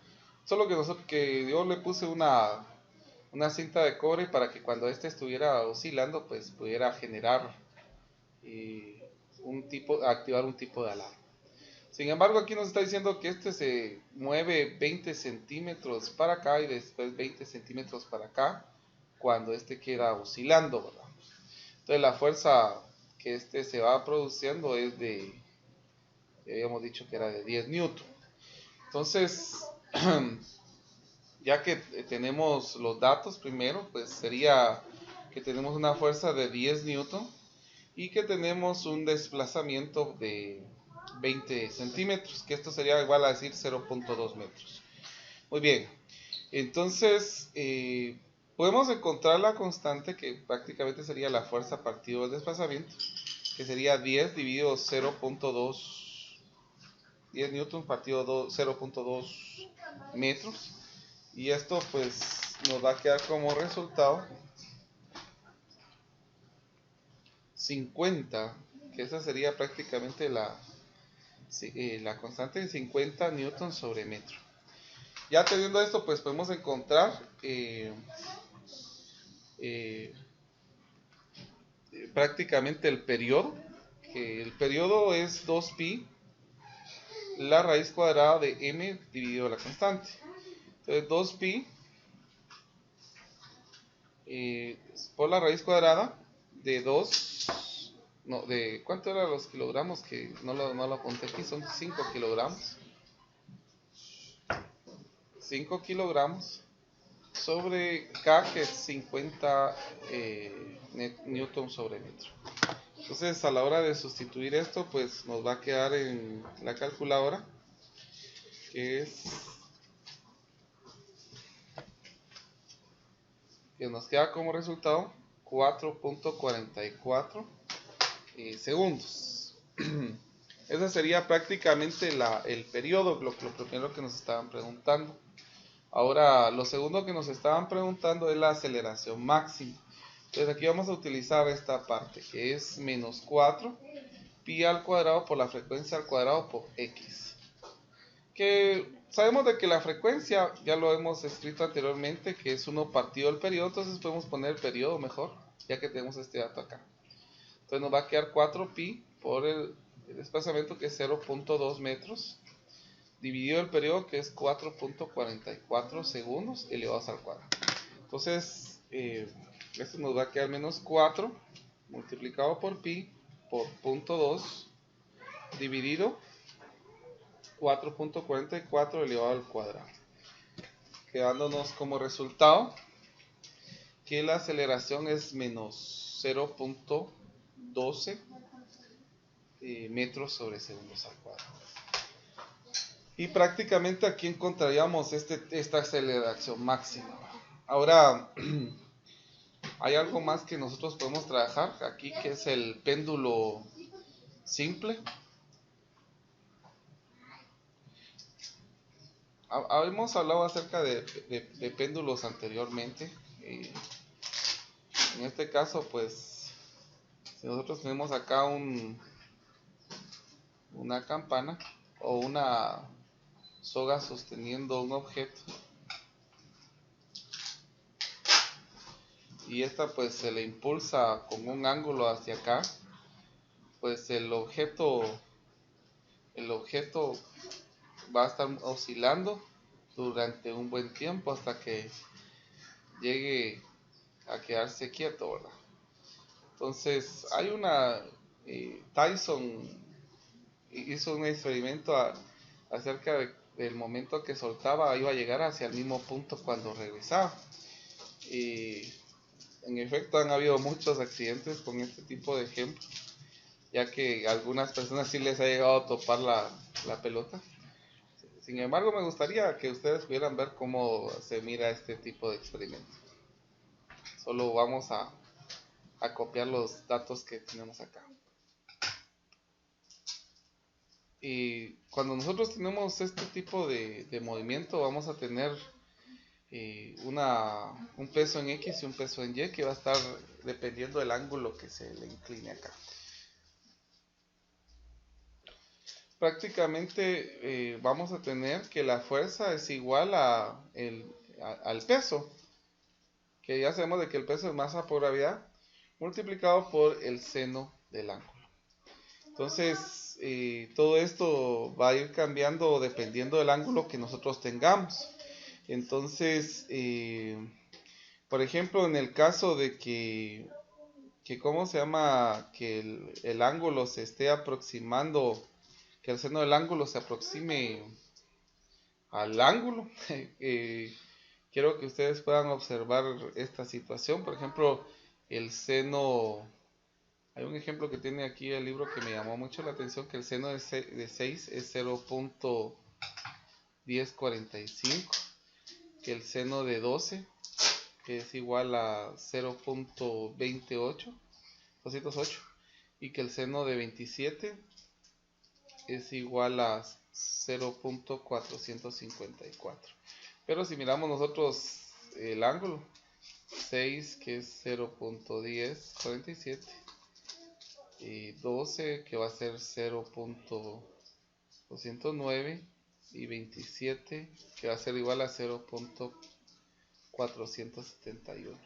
solo que yo le puse una cinta de cobre para que cuando estuviera oscilando, pues pudiera generar activar un tipo de alarma. Sin embargo, aquí nos está diciendo que se mueve 20 centímetros para acá y después 20 centímetros para acá cuando queda oscilando, ¿verdad? Entonces la fuerza que se va produciendo es habíamos dicho que era de 10 newton. Entonces, ya que tenemos los datos primero, pues sería que tenemos una fuerza de 10 newton y que tenemos un desplazamiento de 20 centímetros, que esto sería igual a decir 0.2 metros. Muy bien, entonces podemos encontrar la constante que prácticamente sería la fuerza partido del desplazamiento, que sería 10 dividido 0.2, 10 newton partido 0.2 metros, y esto pues nos va a quedar como resultado 50, que esa sería prácticamente la constante de 50 newton sobre metro. Ya teniendo esto, pues podemos encontrar prácticamente el periodo, que el periodo es 2pi la raíz cuadrada de m dividido la constante. Entonces 2pi por la raíz cuadrada de 2, no, de ¿cuánto eran los kilogramos? Que no lo apunté aquí, son 5 kilogramos. 5 kilogramos sobre K, que es 50 newton sobre metro. Entonces a la hora de sustituir esto, pues nos va a quedar en la calculadora, que nos queda como resultado 4.44 segundos. Ese sería prácticamente el periodo, lo primero que nos estaban preguntando. Ahora, lo segundo que nos estaban preguntando es la aceleración máxima. Entonces aquí vamos a utilizar esta parte, que es menos 4 pi al cuadrado por la frecuencia al cuadrado por x. Que sabemos de que la frecuencia, ya lo hemos escrito anteriormente, que es 1 partido el periodo, entonces podemos poner el periodo mejor, ya que tenemos este dato acá. Entonces nos va a quedar 4 pi por el desplazamiento, que es 0.2 metros, dividido el periodo, que es 4.44 segundos elevados al cuadrado. Entonces esto nos va a quedar menos 4 multiplicado por pi por 0.2 dividido 4.44 elevado al cuadrado, quedándonos como resultado que la aceleración es menos 0.12 metros sobre segundos al cuadrado. Y prácticamente aquí encontraríamos esta aceleración máxima. Ahora, hay algo más que nosotros podemos trabajar aquí, que es el péndulo simple. Habíamos hablado acerca de péndulos anteriormente. En este caso, pues, si nosotros tenemos acá una campana o una soga sosteniendo un objeto, y esta pues se le impulsa con un ángulo hacia acá, pues el objeto va a estar oscilando durante un buen tiempo hasta que llegue a quedarse quieto, ¿verdad? Entonces Tyson hizo un experimento acerca del momento que soltaba, iba a llegar hacia el mismo punto cuando regresaba. Y en efecto han habido muchos accidentes con este tipo de ejemplos, ya que a algunas personas sí les ha llegado a topar la pelota. Sin embargo, me gustaría que ustedes pudieran ver cómo se mira este tipo de experimento. Solo vamos a copiar los datos que tenemos acá. Y cuando nosotros tenemos este tipo de movimiento, vamos a tener un peso en X y un peso en Y que va a estar dependiendo del ángulo que se le incline acá. Prácticamente vamos a tener que la fuerza es igual al peso, que ya sabemos de que el peso es masa por gravedad, multiplicado por el seno del ángulo. Entonces, todo esto va a ir cambiando dependiendo del ángulo que nosotros tengamos. Entonces, por ejemplo, en el caso de que ¿cómo se llama? Que el ángulo se esté aproximando, que el seno del ángulo se aproxime al ángulo. Quiero que ustedes puedan observar esta situación. Por ejemplo, el seno, hay un ejemplo que tiene aquí el libro que me llamó mucho la atención, que el seno de 6 es 0.1045, que el seno de 12 que es igual a 0.208, y que el seno de 27 es igual a 0.454. Pero si miramos nosotros el ángulo, 6 que es 0.1047 y 12 que va a ser 0.209 y 27 que va a ser igual a 0.471.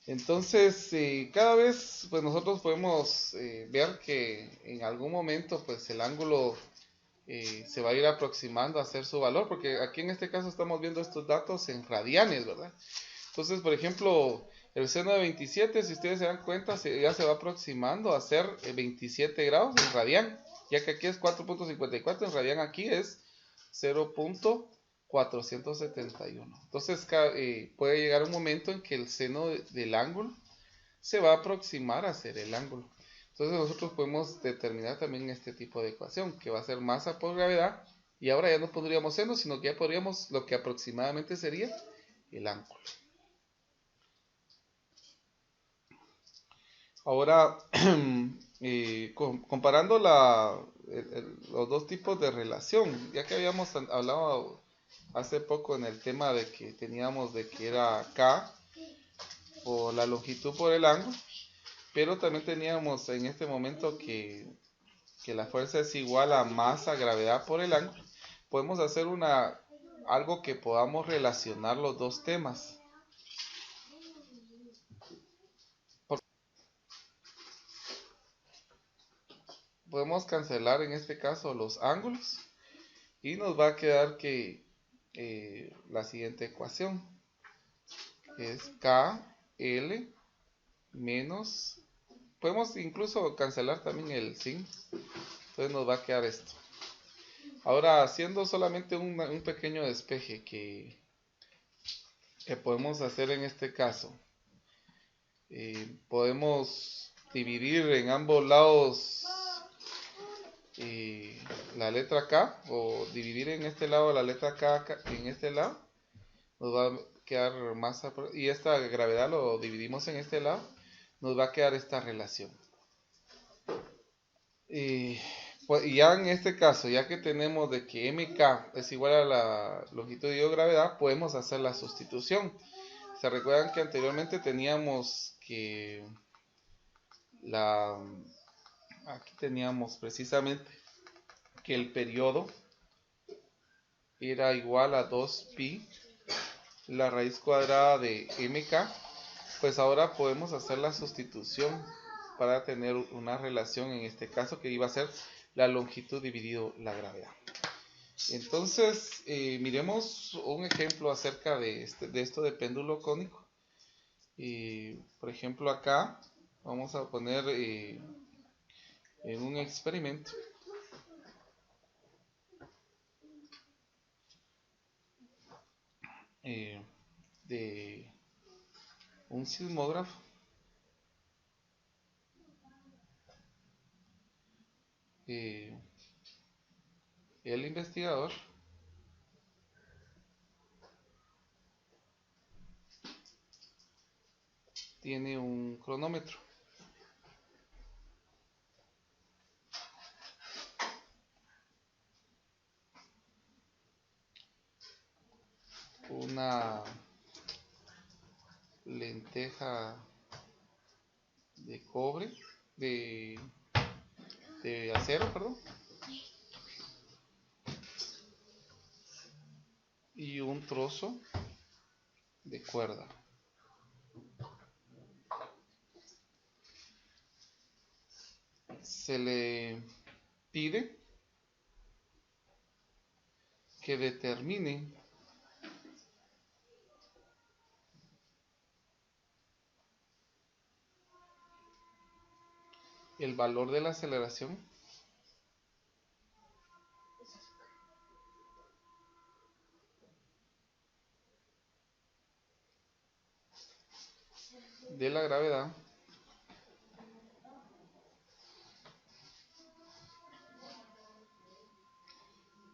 Entonces, cada vez pues nosotros podemos ver que en algún momento pues el ángulo se va a ir aproximando a hacer su valor, porque aquí en este caso estamos viendo estos datos en radianes, ¿verdad? Entonces, por ejemplo, el seno de 27, si ustedes se dan cuenta, ya se va aproximando a ser 27 grados en radian, ya que aquí es 4.54, en radian aquí es 0.471. Entonces, puede llegar un momento en que el seno del ángulo se va a aproximar a ser el ángulo. Entonces nosotros podemos determinar también este tipo de ecuación, que va a ser masa por gravedad, y ahora ya no pondríamos seno, sino que ya podríamos lo que aproximadamente sería el ángulo. Ahora, comparando los dos tipos de relación, ya que habíamos hablado hace poco en el tema de que teníamos de que era K por la longitud por el ángulo, pero también teníamos en este momento que la fuerza es igual a masa, gravedad por el ángulo. Podemos hacer algo que podamos relacionar los dos temas. Podemos cancelar en este caso los ángulos y nos va a quedar que la siguiente ecuación es KL menos, podemos incluso cancelar también el sin, entonces nos va a quedar esto. Ahora, haciendo solamente un pequeño despeje que podemos hacer en este caso, podemos dividir en ambos lados la letra K, o dividir en este lado la letra K en este lado, nos va a quedar masa, y esta gravedad lo dividimos en este lado, nos va a quedar esta relación. Pues, y ya en este caso, ya que tenemos de que MK es igual a la longitud de gravedad, podemos hacer la sustitución. ¿Se recuerdan que anteriormente teníamos que aquí teníamos precisamente que el periodo era igual a 2pi la raíz cuadrada de MK? Pues ahora podemos hacer la sustitución para tener una relación, en este caso que iba a ser la longitud dividido la gravedad. Entonces, miremos un ejemplo acerca de esto de péndulo cónico. Por ejemplo, acá vamos a poner en un experimento de un sismógrafo. El investigador tiene un cronómetro, una lenteja de cobre, de acero, perdón, y un trozo de cuerda. Se le pide que determine el valor de la aceleración de la gravedad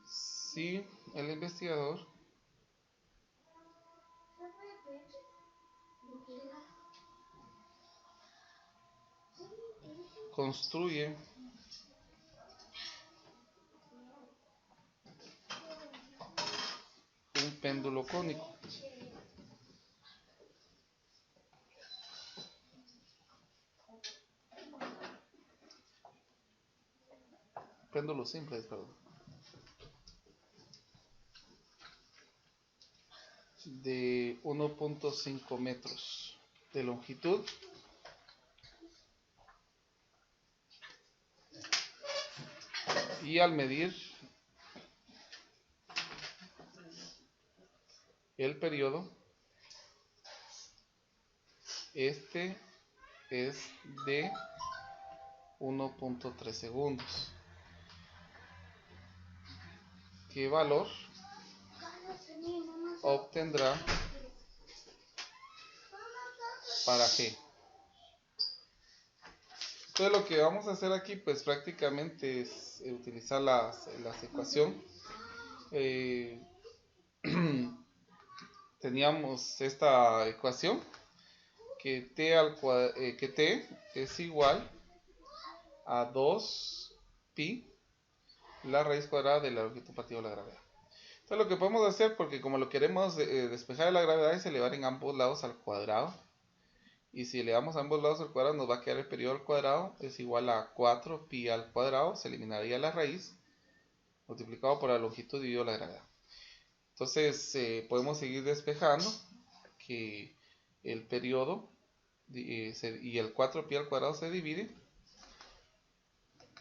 si el investigador construye un péndulo cónico. Péndulo simple, perdón. De 1.5 metros de longitud y al medir el periodo, este es de 1.3 segundos. ¿Qué valor obtendrá para G? Entonces lo que vamos a hacer aquí pues prácticamente es utilizar las ecuación. Teníamos esta ecuación que T es igual a 2pi la raíz cuadrada de la longitud partido de la gravedad. Entonces lo que podemos hacer, porque como lo queremos despejar de la gravedad, es elevar en ambos lados al cuadrado. Y si elevamos a ambos lados al cuadrado, nos va a quedar el periodo al cuadrado es igual a 4pi al cuadrado. Se eliminaría la raíz multiplicado por la longitud dividido la gravedad. Entonces podemos seguir despejando que el periodo y el 4pi al cuadrado se divide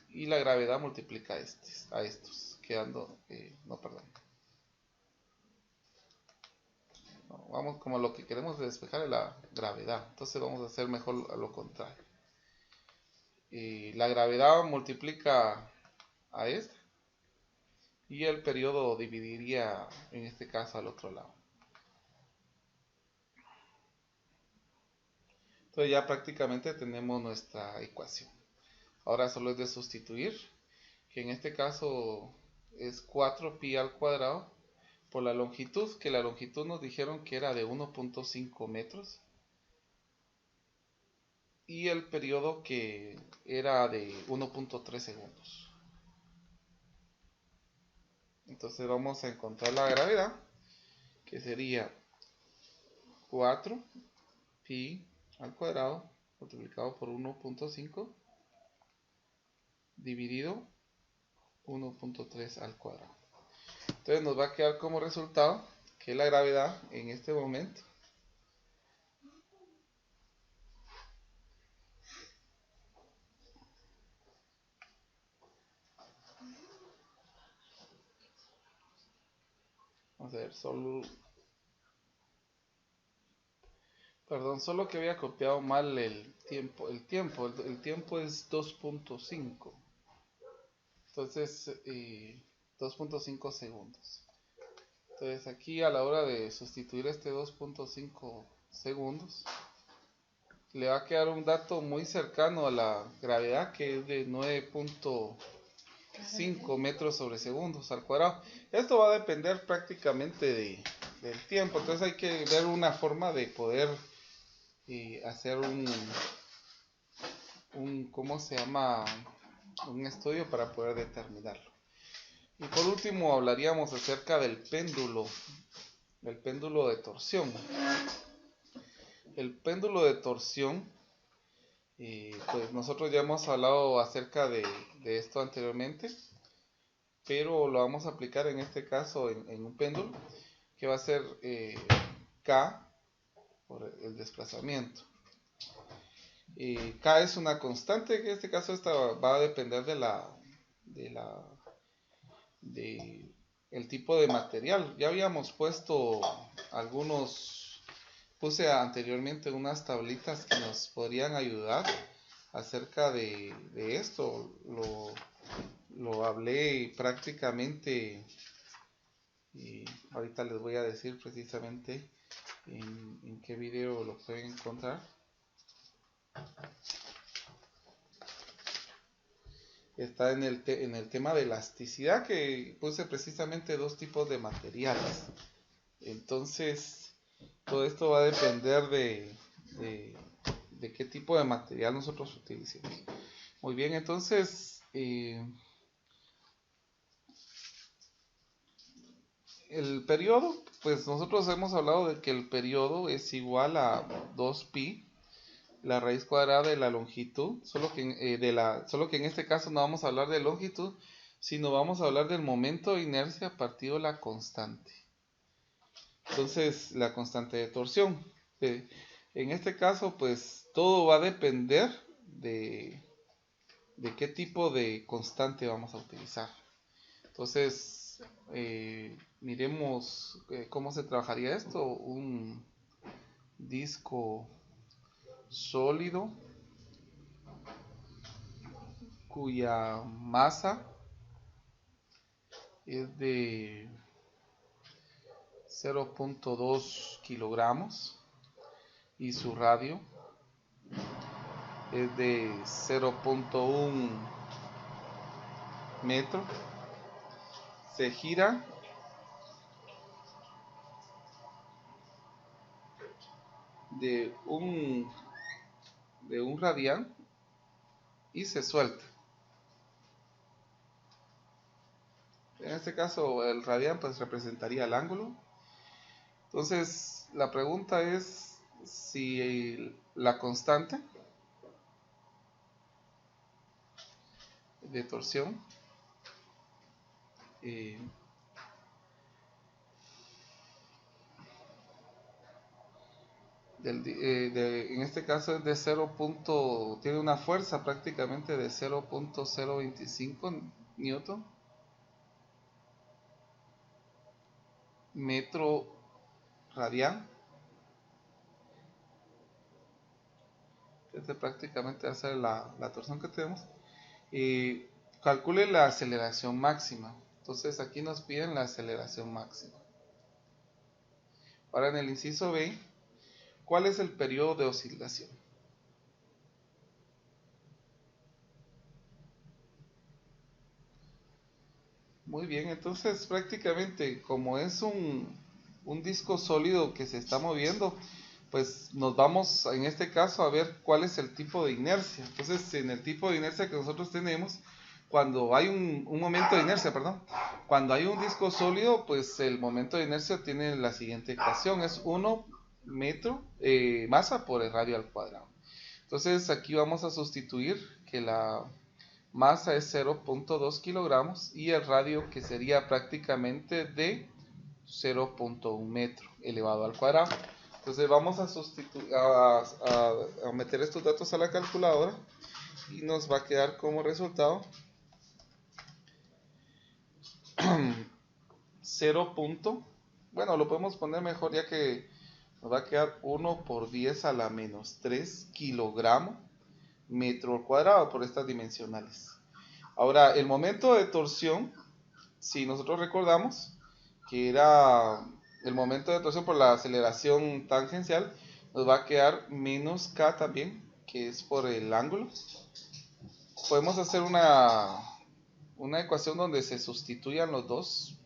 y la gravedad multiplica a estos, quedando, no, perdón. No, vamos, como lo que queremos despejar es la gravedad, entonces vamos a hacer mejor a lo contrario. La gravedad multiplica a este y el periodo dividiría en este caso al otro lado. Entonces ya prácticamente tenemos nuestra ecuación. Ahora solo es de sustituir, que en este caso es 4pi al cuadrado por la longitud, que la longitud nos dijeron que era de 1.5 metros. Y el periodo que era de 1.3 segundos. Entonces vamos a encontrar la gravedad, que sería 4 pi al cuadrado multiplicado por 1.5 dividido 1.3 al cuadrado. Entonces nos va a quedar como resultado que la gravedad en este momento vamos a ver, solo que había copiado mal el tiempo. El tiempo es 2.5. Entonces, 2.5 segundos. Entonces aquí a la hora de sustituir este 2.5 segundos, le va a quedar un dato muy cercano a la gravedad, que es de 9.5 metros sobre segundos al cuadrado. Esto va a depender prácticamente del tiempo. Entonces hay que ver una forma de poder hacer ¿cómo se llama? Un estudio para poder determinarlo. Y por último hablaríamos acerca del péndulo de torsión. El péndulo de torsión, pues nosotros ya hemos hablado acerca de esto anteriormente, pero lo vamos a aplicar en este caso en un péndulo, que va a ser K por el desplazamiento. K es una constante, que en este caso esta va a depender el tipo de material. Ya habíamos puesto puse anteriormente unas tablitas que nos podrían ayudar acerca de esto. Lo hablé prácticamente, y ahorita les voy a decir precisamente en qué video lo pueden encontrar. Está en el tema de elasticidad, que puse precisamente dos tipos de materiales. Entonces todo esto va a depender de qué tipo de material nosotros utilicemos. Muy bien, entonces el periodo, pues nosotros hemos hablado de que el periodo es igual a 2pi la raíz cuadrada de la longitud, solo que en este caso no vamos a hablar de longitud, sino vamos a hablar del momento de inercia partido la constante. Entonces, la constante de torsión. En este caso, pues todo va a depender de qué tipo de constante vamos a utilizar. Entonces, miremos cómo se trabajaría esto. Un disco sólido cuya masa es de 0.2 kilogramos y su radio es de 0.1 metro. Se gira de un radián y se suelta. En este caso el radián pues representaría el ángulo. Entonces la pregunta es si la constante de torsión en este caso es de 0. Tiene una fuerza prácticamente de 0.025 newton metro radián. Este prácticamente va a ser la torsión que tenemos. Calcule la aceleración máxima. Entonces aquí nos piden la aceleración máxima. Ahora en el inciso B, ¿cuál es el periodo de oscilación? Muy bien, entonces prácticamente como es un disco sólido que se está moviendo, pues nos vamos en este caso a ver cuál es el tipo de inercia. Entonces en el tipo de inercia que nosotros tenemos, cuando hay un momento de inercia, perdón, cuando hay un disco sólido, pues el momento de inercia tiene la siguiente ecuación, es 1 metro masa por el radio al cuadrado. Entonces aquí vamos a sustituir que la masa es 0.2 kilogramos y el radio que sería prácticamente de 0.1 metro elevado al cuadrado. Entonces vamos a meter estos datos a la calculadora y nos va a quedar como resultado 0. Bueno, lo podemos poner mejor ya que nos va a quedar 1 por 10 a la menos 3 kilogramos metro al cuadrado por estas dimensionales. Ahora, el momento de torsión, si nosotros recordamos que era el momento de torsión por la aceleración tangencial, nos va a quedar menos K también, que es por el ángulo. Podemos hacer una ecuación donde se sustituyan los dos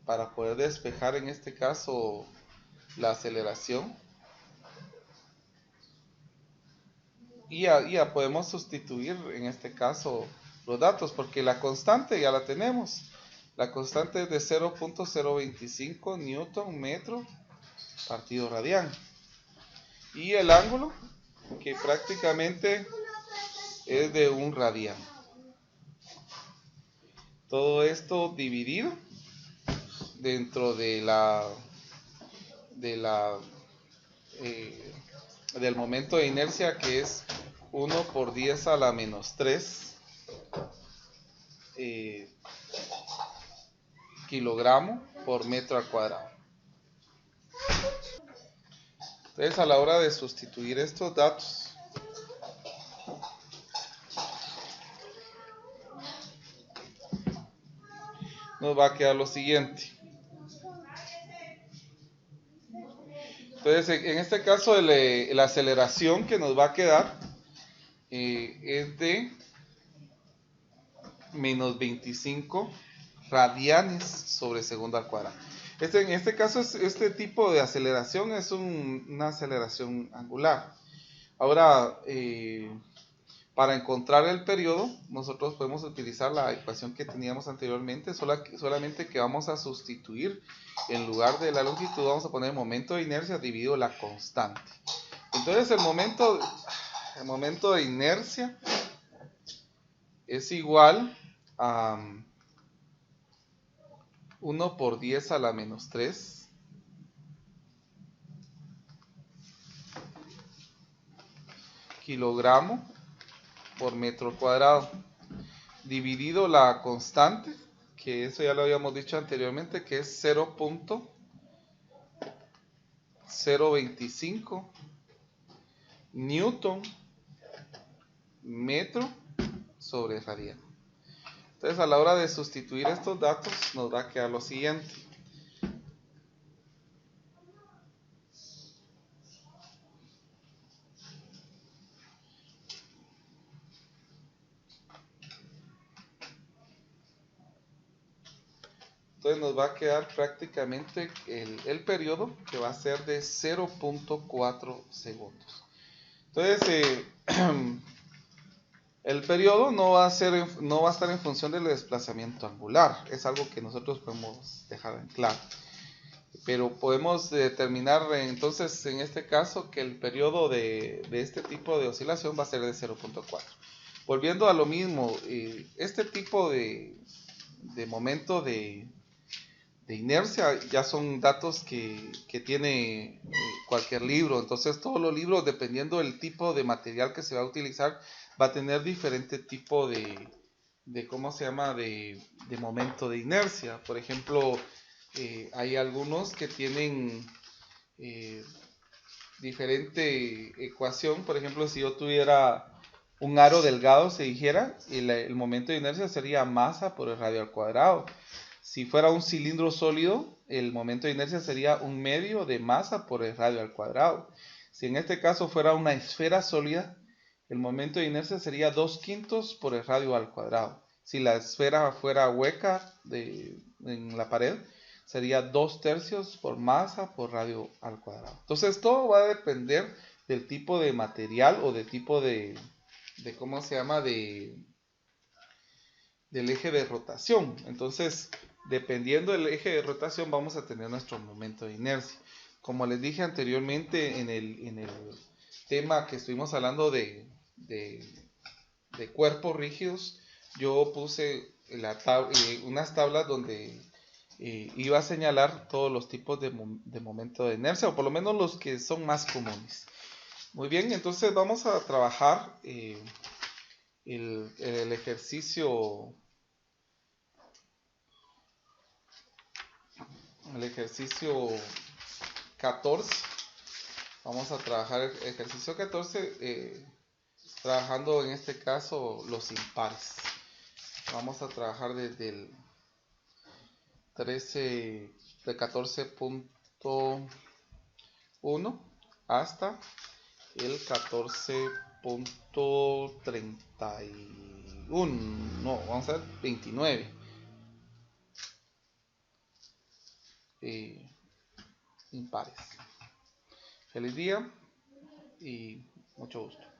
para poder despejar en este caso la aceleración. Y ya podemos sustituir en este caso los datos porque la constante ya la tenemos. La constante es de 0.025 newton metro partido radián. Y el ángulo que prácticamente es de 1 radián. Todo esto dividido dentro de del momento de inercia que es 1 por 10 a la menos 3 kilogramos por metro al cuadrado. Entonces a la hora de sustituir estos datos, nos va a quedar lo siguiente. Entonces en este caso la aceleración que nos va a quedar es de menos 25 radianes sobre segundo al cuadrado. En este caso, este tipo de aceleración es una aceleración angular. Ahora, para encontrar el periodo, nosotros podemos utilizar la ecuación que teníamos anteriormente, solamente que vamos a sustituir, en lugar de la longitud, vamos a poner el momento de inercia dividido la constante. Entonces, el momento de inercia es igual a 1 por 10 a la menos 3 kilogramos por metro cuadrado dividido la constante, que eso ya lo habíamos dicho anteriormente, que es 0.025 newton metro sobre radián. Entonces a la hora de sustituir estos datos nos va a quedar lo siguiente. Entonces nos va a quedar prácticamente el periodo que va a ser de 0.4 segundos. Entonces el periodo no va a estar en función del desplazamiento angular. Es algo que nosotros podemos dejar en claro. Pero podemos determinar entonces en este caso que el periodo de este tipo de oscilación va a ser de 0.4. Volviendo a lo mismo, este tipo de momento de inercia ya son datos que tiene cualquier libro. Entonces todos los libros, dependiendo del tipo de material que se va a utilizar, va a tener diferente tipo de ¿cómo se llama? De momento de inercia. Por ejemplo, hay algunos que tienen diferente ecuación. Por ejemplo, si yo tuviera un aro delgado, se dijera, el momento de inercia sería masa por el radio al cuadrado. Si fuera un cilindro sólido, el momento de inercia sería 1/2 de masa por el radio al cuadrado. Si en este caso fuera una esfera sólida, el momento de inercia sería 2/5 por el radio al cuadrado. Si la esfera fuera hueca en la pared, sería 2/3 por masa por radio al cuadrado. Entonces todo va a depender del tipo de material o de tipo de ¿cómo se llama? del eje de rotación. Entonces, dependiendo del eje de rotación, vamos a tener nuestro momento de inercia. Como les dije anteriormente en el tema que estuvimos hablando de cuerpos rígidos, yo puse unas tablas donde iba a señalar todos los tipos de momento de inercia, o por lo menos los que son más comunes. Muy bien, entonces vamos a trabajar el ejercicio 14. Vamos a trabajar el ejercicio 14 trabajando en este caso los impares. Vamos a trabajar desde el 13 de 14.1 hasta el 14.31. No, vamos a ver 29 impares. Feliz día y mucho gusto.